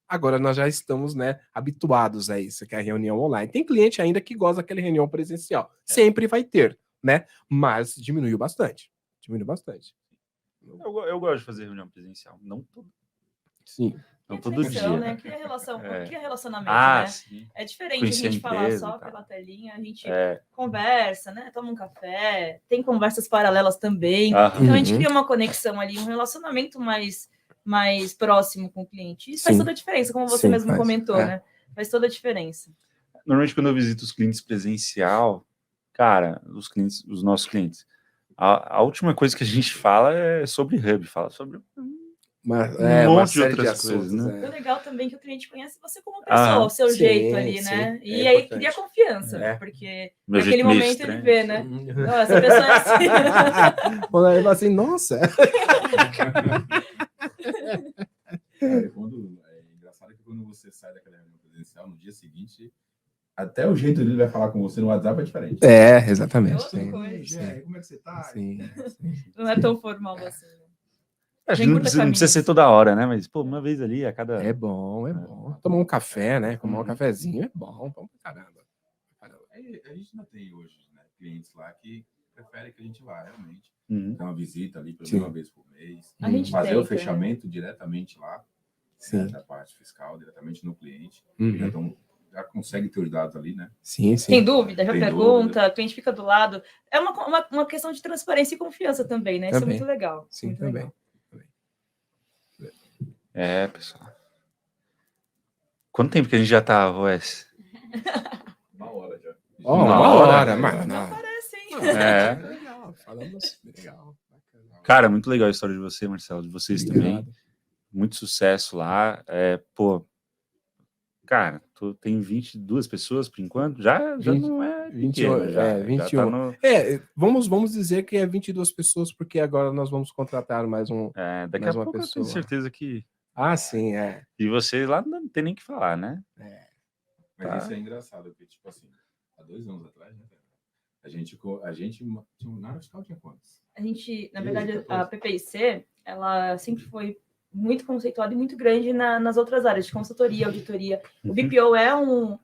Agora nós já estamos, né, habituados a isso, que é a reunião online. Tem cliente ainda que gosta daquela reunião presencial. Sempre vai ter, né? Mas diminuiu bastante. Eu gosto de fazer reunião presencial. Não todo. Sim. Não todo dia. Né? Cria relacionamento, né? Sim. É diferente Conhecer a gente falar só pela telinha, a gente conversa, né? Toma um café, tem conversas paralelas também. Então a gente cria uma conexão ali, um relacionamento mais próximo com o cliente. Isso faz toda a diferença, como você mesmo comentou, né? Faz toda a diferença. Normalmente, quando eu visito os clientes presencial, cara, os nossos clientes, a última coisa que a gente fala é sobre Hub, fala sobre um monte de outras coisas, né? É legal também que o cliente conhece você como pessoa, o seu jeito ali, né? E aí importante. Cria confiança, porque naquele momento ele vê, né? Não, essa pessoa é assim. Quando ele fala assim, nossa! Engraçado que quando você sai daquela reunião presencial, no dia seguinte, até o jeito dele vai falar com você no WhatsApp é diferente. Exatamente. Como é que você tá? Sim. Não é tão formal assim, né? Acho que não precisa ser toda hora, né? Mas, pô, uma vez ali a cada... É bom. Tomar um café, né? Comer um cafezinho é bom pra caramba. A gente ainda tem hoje, né, clientes lá que preferem que a gente vá, realmente. Dar uma visita ali, pelo menos uma vez por mês. Fazer o fechamento diretamente lá. Né, da parte fiscal, diretamente no cliente. Já consegue ter os dados ali, né? Sim. Tem dúvida, já pergunta, o cliente fica do lado. É uma questão de transparência e confiança também, né? Isso é muito legal. Sim, muito também. Legal. Pessoal. Quanto tempo que a gente já tá, Wes? Uma hora já. Uma hora, mas não parece, hein? Legal, falamos legal. Cara, muito legal a história de você, Marcelo, de vocês também. Muito sucesso lá. Cara, tu tem 22 pessoas por enquanto? Já não é pequeno, 21. Já tá no... vamos dizer que é 22 pessoas, porque agora nós vamos contratar mais daqui mais a uma pouco pessoa. eu tenho certeza que... sim, E vocês lá não tem nem o que falar, né? Mas isso é engraçado, porque, tipo assim, há 2 anos atrás, né, a gente na área fiscal tinha quantos? A gente, na verdade, a PPIC, ela sempre foi muito conceituada e muito grande nas outras áreas de consultoria, auditoria. O BPO é um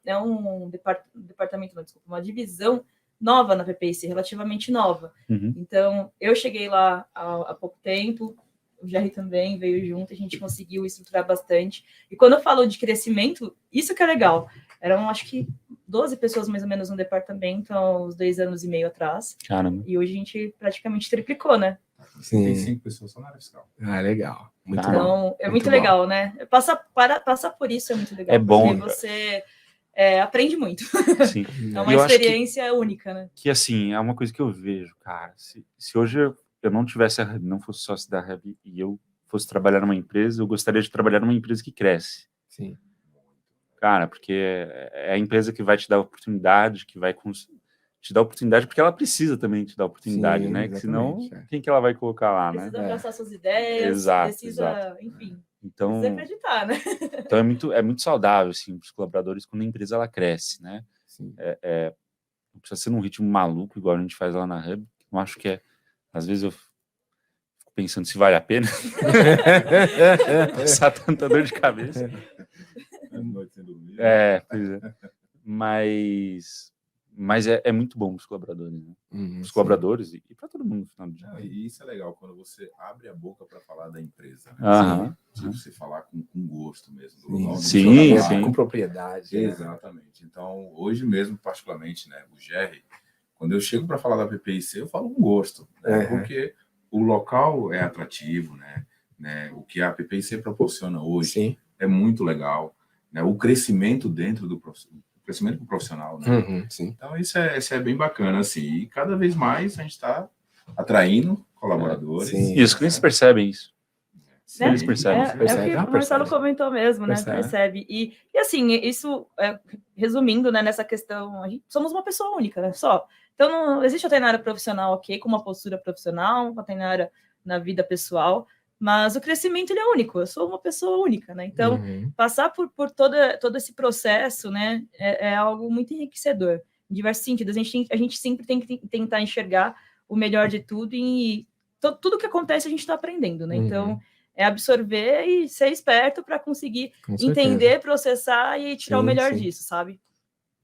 departamento, não, desculpa, uma divisão nova na PPIC, relativamente nova. Então, eu cheguei lá há pouco tempo, o Jerry também veio junto, a gente conseguiu estruturar bastante. E quando eu falo de crescimento, isso que é legal. Eram, acho que, 12 pessoas mais ou menos no departamento há uns 2 anos e meio atrás. Caramba. E hoje a gente praticamente triplicou, né? Sim. Tem 5 pessoas só na área fiscal. Legal. Muito então, bom. É muito legal, né? Passar por isso é muito legal. É bom. Porque você aprende muito. Sim. É uma experiência única, né? Que, assim, é uma coisa que eu vejo, cara. Se hoje eu não tivesse não fosse sócio da Hub e eu fosse trabalhar numa empresa, eu gostaria de trabalhar numa empresa que cresce. Sim. Cara, porque é a empresa que vai te dar oportunidade, que vai te dar oportunidade, porque ela precisa também te dar oportunidade, né? Que senão, quem que ela vai colocar lá, precisa né? Precisa abraçar suas ideias, precisa, enfim, então, precisa acreditar, né? Então é muito saudável, assim, para os colaboradores quando a empresa ela cresce, né? Sim. Não precisa ser num ritmo maluco, igual a gente faz lá na Hub. Eu acho que às vezes eu fico pensando se vale a pena passar tanta dor de cabeça. As noites sem dormir. Pois é. Mas é muito bom para os colaboradores, né? Os Sim. colaboradores e para todo mundo no final do dia. Não, e isso é legal, quando você abre a boca para falar da empresa, né? Aham. Tipo, você falar com gosto mesmo. Do Sim, nome do sim, seu trabalho. com propriedade. né? Exatamente. Então, hoje mesmo, particularmente, né, o Jerry, quando eu chego para falar da PPIC, eu falo com gosto, né? Uhum. Porque o local é atrativo, né? O que a PPIC proporciona hoje Sim. é muito legal, né? O crescimento dentro do crescimento do profissional, né? Uhum, sim. Então, isso é bem bacana, assim. E cada vez mais a gente está atraindo colaboradores. Sim. E os clientes percebem isso. Sim, Eles percebem. É o que Percebe. o Marcelo comentou mesmo, né? Percebe. Percebe. E assim, isso, resumindo, né, nessa questão, somos uma pessoa única, né? Só. Então, não existe a Tainara profissional, ok, com uma postura profissional, a Tainara na vida pessoal, mas o crescimento, ele é único. Eu sou uma pessoa única, né? Então, passar por todo esse processo, né, é algo muito enriquecedor. Em diversos sentidos. A gente sempre tem que tentar enxergar o melhor de tudo e tudo que acontece a gente está aprendendo, né? Então, é absorver e ser esperto para conseguir entender, processar e tirar o melhor disso, sabe?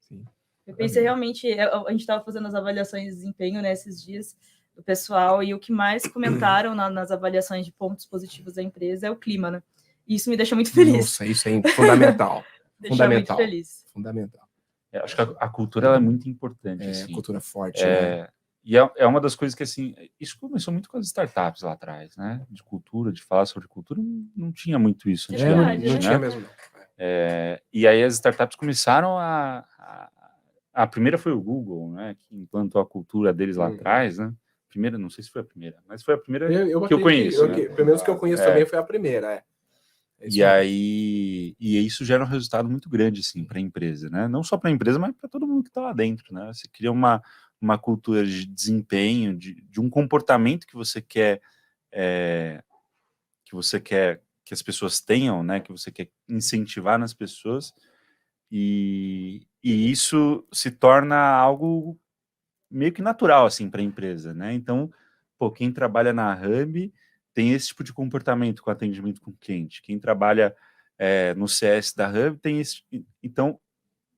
Sim. Eu pensei realmente, a gente estava fazendo as avaliações de desempenho nesses dias do pessoal e o que mais comentaram nas avaliações de pontos positivos da empresa é o clima, né? E isso me deixa muito feliz. Nossa, isso é fundamental. Deixa muito feliz. Fundamental. Acho que a cultura ela é muito importante. Assim. Cultura forte, né? E é uma das coisas que, assim, isso começou muito com as startups lá atrás, né? De cultura, de falar sobre cultura, não tinha muito isso. Não tinha mesmo, não. E aí as startups começaram a primeira foi o Google, né? Que implantou a cultura deles lá atrás, né? Primeira, não sei se foi a primeira, mas foi a primeira que eu conheço. Pelo menos que eu conheço também foi a primeira, E isso gera um resultado muito grande, assim, para a empresa, né? Não só para a empresa, mas para todo mundo que está lá dentro, né? Você cria uma cultura de desempenho, de um comportamento que você quer que as pessoas tenham, né? Que você quer incentivar nas pessoas, e isso se torna algo meio que natural, assim, para a empresa, né? Então, quem trabalha na Hub tem esse tipo de comportamento com atendimento com o cliente. Quem trabalha no CS da Hub tem esse... Então,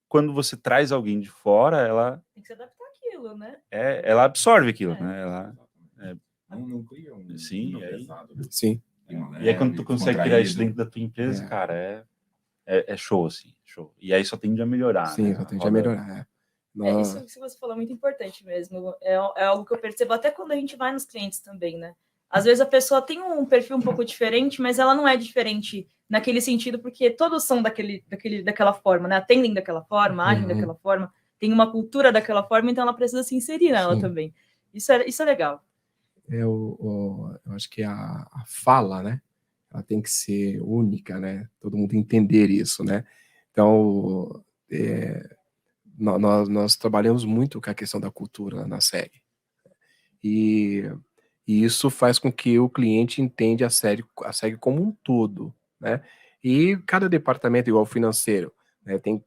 quando você traz alguém de fora, ela... Tem que se adaptar àquilo, né? Ela absorve aquilo, né? Ela... Não cria um Sim, pesado. Sim. E aí, quando tu consegue criar isso dentro da tua empresa, cara, é show, assim, show. E aí só tende a melhorar. Sim, né? só tende a melhorar. Isso que você falou é muito importante mesmo. É algo que eu percebo até quando a gente vai nos clientes também, né? Às vezes a pessoa tem um perfil um pouco diferente, mas ela não é diferente naquele sentido, porque todos são daquela forma, né? Atendem daquela forma, agem daquela forma, tem uma cultura daquela forma, então ela precisa se inserir nela também. Isso é legal. Eu acho que a fala, né? Ela tem que ser única, né? Todo mundo entender isso, né? Então, nós trabalhamos muito com a questão da cultura na SEG. E isso faz com que o cliente entenda a SEG como um todo, né? E cada departamento, igual o financeiro, né? Tem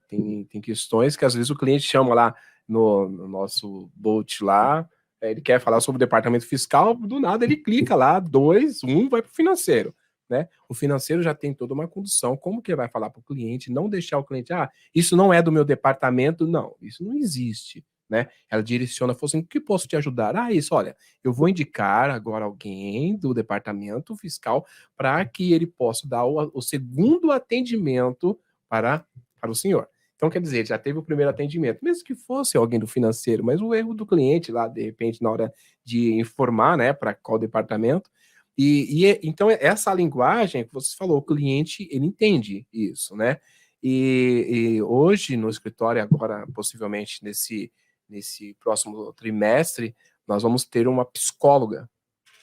questões que às vezes o cliente chama lá no nosso Bolt lá, ele quer falar sobre o departamento fiscal, do nada ele clica lá, 2, 1, vai para o financeiro. Né? O financeiro já tem toda uma condução, como que ele vai falar para o cliente, não deixar o cliente, isso não é do meu departamento, não, isso não existe, né? Ela direciona, falou assim, o que posso te ajudar? Isso, olha, eu vou indicar agora alguém do departamento fiscal para que ele possa dar o segundo atendimento para o senhor. Então, quer dizer, já teve o primeiro atendimento, mesmo que fosse alguém do financeiro, mas o erro do cliente lá, de repente, na hora de informar, né, para qual departamento. Então, essa linguagem que você falou, o cliente, ele entende isso, né? E hoje, no escritório, agora, possivelmente, nesse próximo trimestre, nós vamos ter uma psicóloga,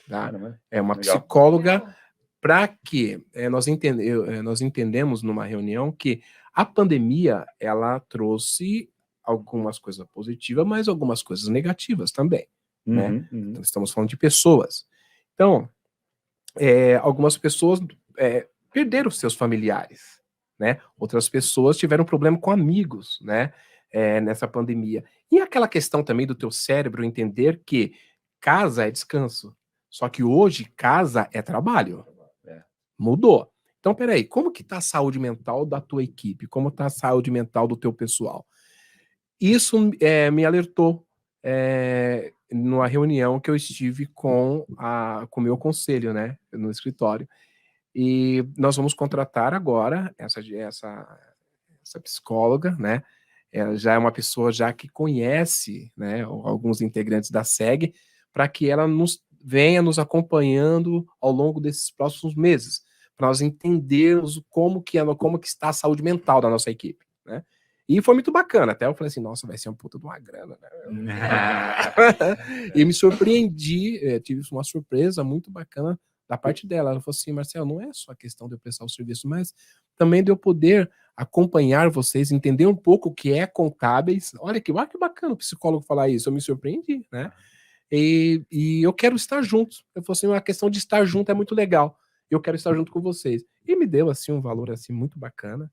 tá? Uma psicóloga para que nós entendemos numa reunião que a pandemia, ela trouxe algumas coisas positivas, mas algumas coisas negativas também, né? Então, estamos falando de pessoas. Então, algumas pessoas perderam seus familiares, né? Outras pessoas tiveram problema com amigos, né? nessa pandemia. E aquela questão também do teu cérebro entender que casa é descanso. Só que hoje casa é trabalho. Mudou. Então, peraí, como que tá a saúde mental da tua equipe? Como tá a saúde mental do teu pessoal? Isso me alertou numa reunião que eu estive com o meu conselho, né, no escritório. E nós vamos contratar agora essa psicóloga, né? Ela já é uma pessoa já que conhece, né, alguns integrantes da SEG, para que ela venha nos acompanhando ao longo desses próximos meses, para nós entendermos como que está a saúde mental da nossa equipe, né? E foi muito bacana. Até eu falei assim, nossa, vai ser uma puta de uma grana, né? E me surpreendi, tive uma surpresa muito bacana da parte dela. Ela falou assim, Marcelo, não é só a questão de eu prestar o serviço, mas também de eu poder acompanhar vocês, entender um pouco o que é contábeis. Olha que bacana o psicólogo falar isso, eu me surpreendi, né? E eu quero estar junto. Eu falei assim, uma questão de estar junto é muito legal. Eu quero estar junto com vocês. E me deu assim um valor assim muito bacana.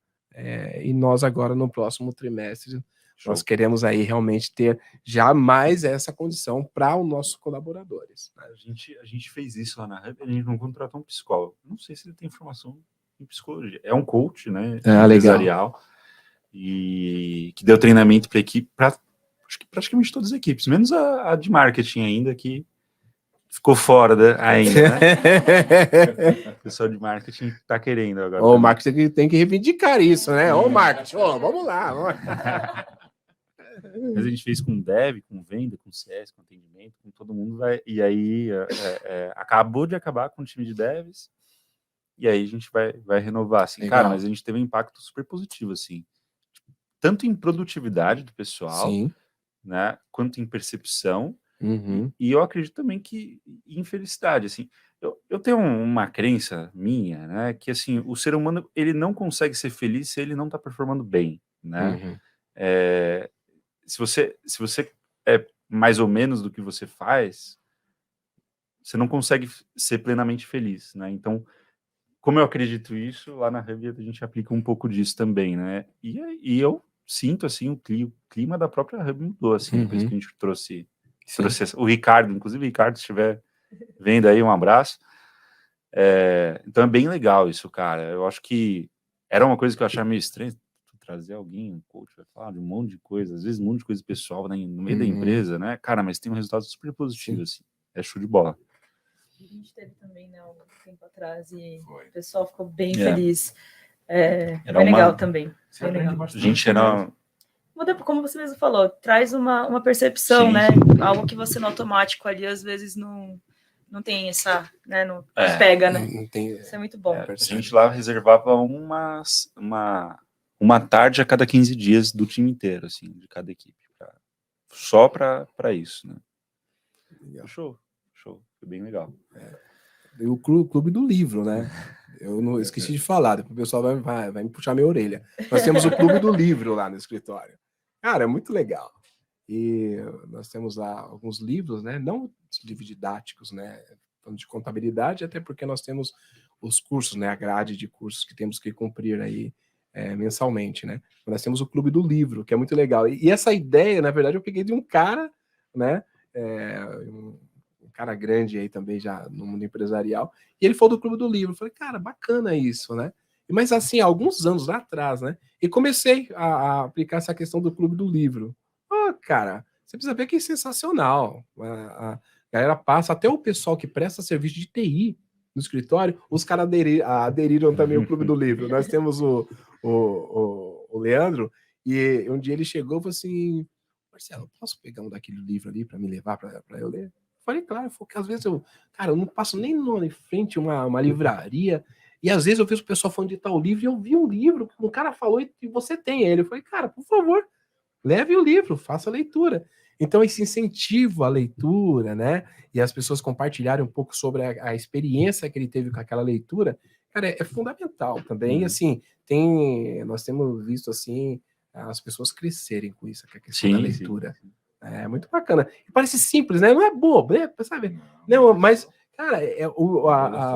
E nós agora no próximo trimestre nós queremos aí realmente ter já mais essa condição para os nossos colaboradores. A gente fez isso lá na Hub, a gente não contratou um psicólogo. Não sei se ele tem formação em psicologia. É um coach, né? Empresarial. E que deu treinamento para a equipe, acho que praticamente todas as equipes, menos a de marketing ainda, que ficou fora ainda, né? O pessoal de marketing tá querendo agora. O marketing tem que reivindicar isso, né? Ô, marketing, vamos lá. Mas a gente fez com dev, com venda, com CS, com atendimento, com todo mundo. E aí acabou de acabar com o time de devs. E aí a gente vai renovar, assim. Legal. Cara, mas a gente teve um impacto super positivo, assim. Tanto em produtividade do pessoal, sim, né? Quanto em percepção. Uhum. E eu acredito também que em felicidade, assim. Eu tenho uma crença minha, né? Que, assim, o ser humano, ele não consegue ser feliz se ele não está performando bem, né? Uhum. Se você é mais ou menos do que você faz, você não consegue ser plenamente feliz, né? Então, como eu acredito isso, lá na Hub a gente aplica um pouco disso também, né? E eu sinto, assim, o clima da própria Hub mudou, assim, depois que a gente trouxe o Ricardo. Inclusive, o Ricardo, se estiver vendo aí, um abraço. Então é bem legal isso, cara. Eu acho que era uma coisa que eu achava meio estranha, trazer alguém, um coach, vai falar de um monte de coisa, às vezes um monte de coisa pessoal, né, no meio da empresa, né? Cara, mas tem um resultado super positivo, assim. É show de bola. A gente teve também, né, um tempo atrás, e o pessoal ficou bem feliz. Era legal também. Legal. A gente era... Como você mesmo falou, traz uma percepção, sim, né? Algo que você no automático ali, às vezes, não tem essa, né? Não pega, né? Não tem, isso é muito bom. A gente lá reservava uma tarde a cada 15 dias do time inteiro, assim, de cada equipe. Só para isso, né? Show. Foi bem legal. E o clube do livro, né? Eu não esqueci de falar, depois o pessoal vai me puxar minha orelha. Nós temos o clube do livro lá no escritório. Cara, é muito legal. E nós temos lá alguns livros, né? Não livros didáticos, né? Falando de contabilidade, até porque nós temos os cursos, né? A grade de cursos que temos que cumprir aí mensalmente, né? Nós temos o clube do livro, que é muito legal. E essa ideia, na verdade, eu peguei de um cara, né? Um cara grande aí também já no mundo empresarial, e ele falou do clube do livro. Eu falei, cara, bacana isso, né? Mas assim, alguns anos lá atrás, né? E comecei a aplicar essa questão do clube do livro. Cara, você precisa ver que é sensacional. A galera passa, até o pessoal que presta serviço de TI no escritório, os caras aderiram também ao clube do livro. Nós temos o Leandro, e um dia ele chegou e falou assim, Marcelo, posso pegar um daquele livro ali para me levar para eu ler? Falei, claro, porque às vezes eu não passo nem em frente a uma livraria, e às vezes eu vejo o pessoal falando de tal livro, e eu vi um livro que um cara falou e você tem ele. Eu falei, cara, por favor, leve o livro, faça a leitura. Então, esse incentivo à leitura, né, e as pessoas compartilharem um pouco sobre a experiência que ele teve com aquela leitura, cara, é fundamental também. Assim, nós temos visto, assim, as pessoas crescerem com isso, que é a questão da leitura. Sim. É muito bacana. E parece simples, né? Não é bobo, né? Sabe? Não, mas, Cara,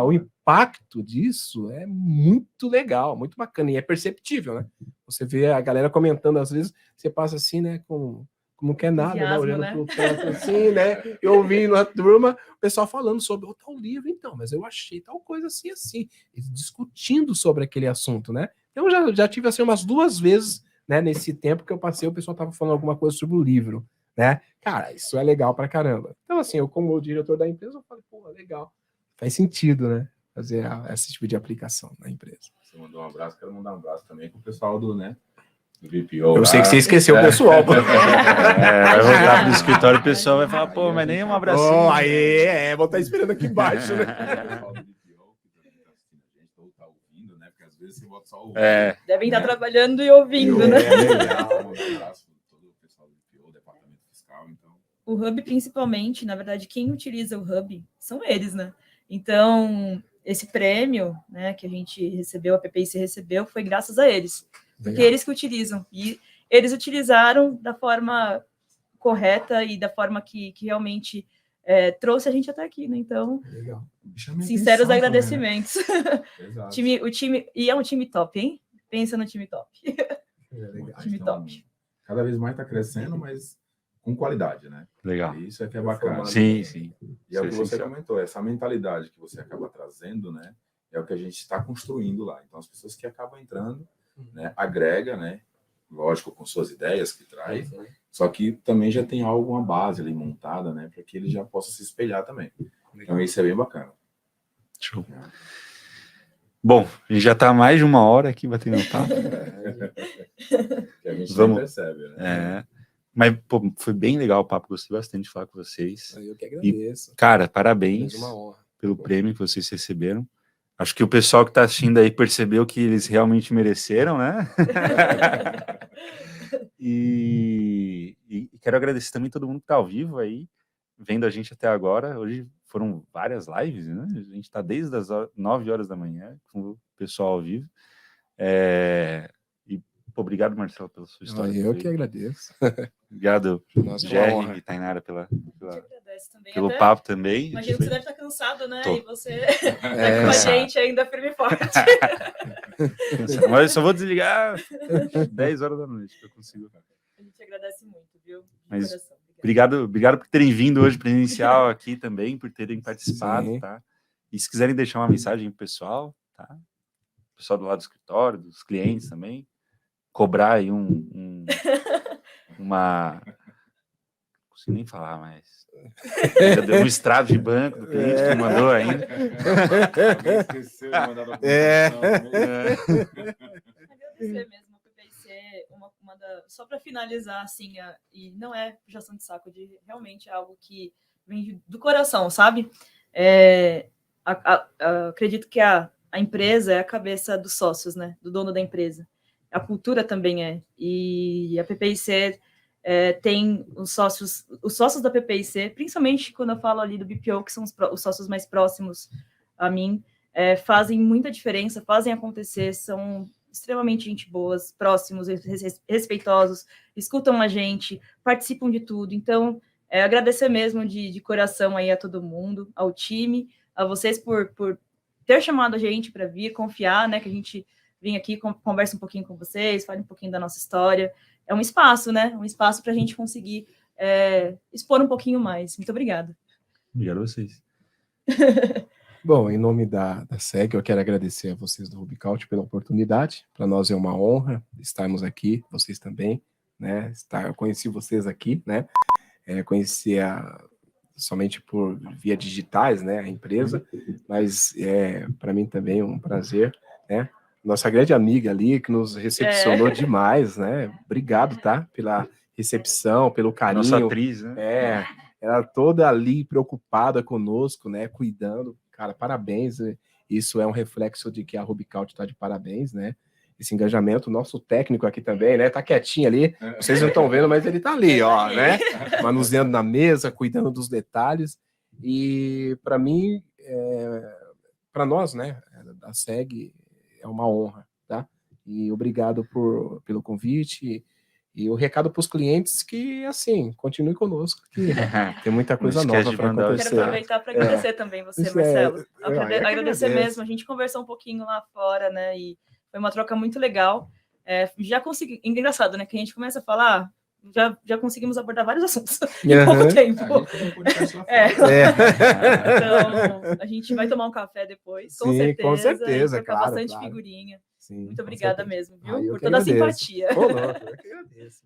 o impacto disso é muito legal, muito bacana, e é perceptível, né? Você vê a galera comentando, às vezes, você passa assim, né, como não quer nada, né? Entusiasmo, Olhando né? pro teto assim, né? Eu ouvindo a turma, o pessoal falando sobre o tal livro, então, mas eu achei tal coisa assim, assim, e discutindo sobre aquele assunto, né? Eu já tive assim umas 2 vezes, né, nesse tempo que eu passei, o pessoal tava falando alguma coisa sobre o livro, né? Cara, isso é legal pra caramba. Então, assim, eu como diretor da empresa, eu falei, pô, legal. Faz sentido, né? Fazer esse tipo de aplicação na empresa. Você mandou um abraço, quero mandar um abraço também com o pessoal do, né, do BPO. Eu sei que você esqueceu o pessoal. Vai voltar pro escritório e o pessoal vai falar, pô, mas nem um abracinho. Oh, aí, vou estar esperando aqui embaixo, né? Você bota só o Devem estar né? trabalhando e ouvindo, né? Legal, um abraço para todo o pessoal do BPO, Departamento Fiscal, então. O Hub, principalmente, na verdade, quem utiliza o Hub são eles, né? Então, esse prêmio, né, que a gente recebeu, a PPIC recebeu, foi graças a eles. Porque Legal. eles que utilizam. E eles utilizaram da forma correta e da forma que realmente trouxe a gente até aqui, né? Então, Legal. sinceros Atenção, agradecimentos. né? Exato. E é um time top, hein? Pensa no time top. Legal. Time Então, top. cada vez mais está crescendo, mas com qualidade, né? Legal. E isso é que é bacana. Sim, sim. E é o que Isso é você essencial. comentou, essa mentalidade que você acaba trazendo, né? É o que a gente está construindo lá. Então, as pessoas que acabam entrando, né? Agrega, né? Lógico, com suas ideias que traz, só que também já tem alguma base ali montada, né? Para que ele já possa se espelhar também. Então, isso é bem bacana. Show. Bom, a gente já está mais de 1 hora aqui batendo papo. Que a gente Vamos. nem percebe, né? Mas, pô, foi bem legal o papo, gostei bastante de falar com vocês. Eu que agradeço. Cara, parabéns Uma honra. pelo prêmio que vocês receberam. Acho que o pessoal que está assistindo aí percebeu que eles realmente mereceram, né? E quero agradecer também todo mundo que está ao vivo aí, vendo a gente até agora. Hoje foram várias lives, né? A gente está desde as 9 horas da manhã com o pessoal ao vivo. E pô, obrigado, Marcelo, pela sua história. Eu que agradeço. Obrigado, Nossa, uma Jerry honra. e Tainara, pelo Também. papo também. Imagino que você deve estar cansado, né? Tô. E você tá com a cansado. gente ainda firme e forte. Mas eu só vou desligar 10 horas da noite que eu consigo. A gente agradece muito, viu? De Mas coração. obrigado por terem vindo hoje presencial aqui também, por terem participado, Sim. tá? E se quiserem deixar uma mensagem pro pessoal, tá? O pessoal do lado do escritório, dos clientes também, cobrar aí uma... Não consigo nem falar mais. Um extrato de banco do cliente que mandou ainda. Alguém esqueceu de mandar a Agradecer mesmo a PPIC, só para finalizar, assim, e não é puxação de saco, de realmente algo que vem do coração, sabe? Acredito que a empresa é a cabeça dos sócios, né? Do dono da empresa. A cultura também é. E a PPIC tem os sócios da PPIC, principalmente quando eu falo ali do BPO, que são os sócios mais próximos a mim, fazem muita diferença, fazem acontecer, são extremamente gente boas, próximos, respeitosos, escutam a gente, participam de tudo. Então, agradecer mesmo de coração aí a todo mundo, ao time, a vocês por ter chamado a gente para vir, confiar, né, que a gente vem aqui, conversa um pouquinho com vocês, fale um pouquinho da nossa história. É um espaço, né? Um espaço para a gente conseguir expor um pouquinho mais. Muito obrigada. Obrigado a vocês. Bom, em nome da SEG, eu quero agradecer a vocês do Rubicaut pela oportunidade. Para nós é uma honra estarmos aqui, vocês também, né? Eu conheci vocês aqui, né? Conheci somente por via digitais, né? A empresa, mas para mim também é um prazer, né? Nossa grande amiga ali, que nos recepcionou demais, né? Obrigado, tá? Pela recepção, pelo carinho. Nossa atriz, né? Ela toda ali preocupada conosco, né? Cuidando. Cara, parabéns. Isso é um reflexo de que a Rubicaut está de parabéns, né? Esse engajamento, nosso técnico aqui também, né? Tá quietinho ali. Vocês não estão vendo, mas ele tá ali, ó, né? Manuseando na mesa, cuidando dos detalhes. E para mim, para nós, né? Da SEG, é uma honra, tá? E obrigado pelo convite. E o recado para os clientes que, assim, continue conosco, que tem muita coisa Não esquece nova de para mandar o Quero acontecer. aproveitar para agradecer também você, Isso Marcelo. eu que Agradecer agradeço. mesmo. A gente conversou um pouquinho lá fora, né? E foi uma troca muito legal. Já consegui. Engraçado, né? Que a gente começa a falar, já conseguimos abordar vários assuntos em pouco tempo. A gente fez um podcast lá fora. Então, a gente vai tomar um café depois, com Sim, certeza. com certeza, e trocar claro, bastante claro. figurinha. Sim, Muito com obrigada certeza. mesmo, viu? Eu Por que toda a agradeço. simpatia. Ô, louco, eu que agradeço.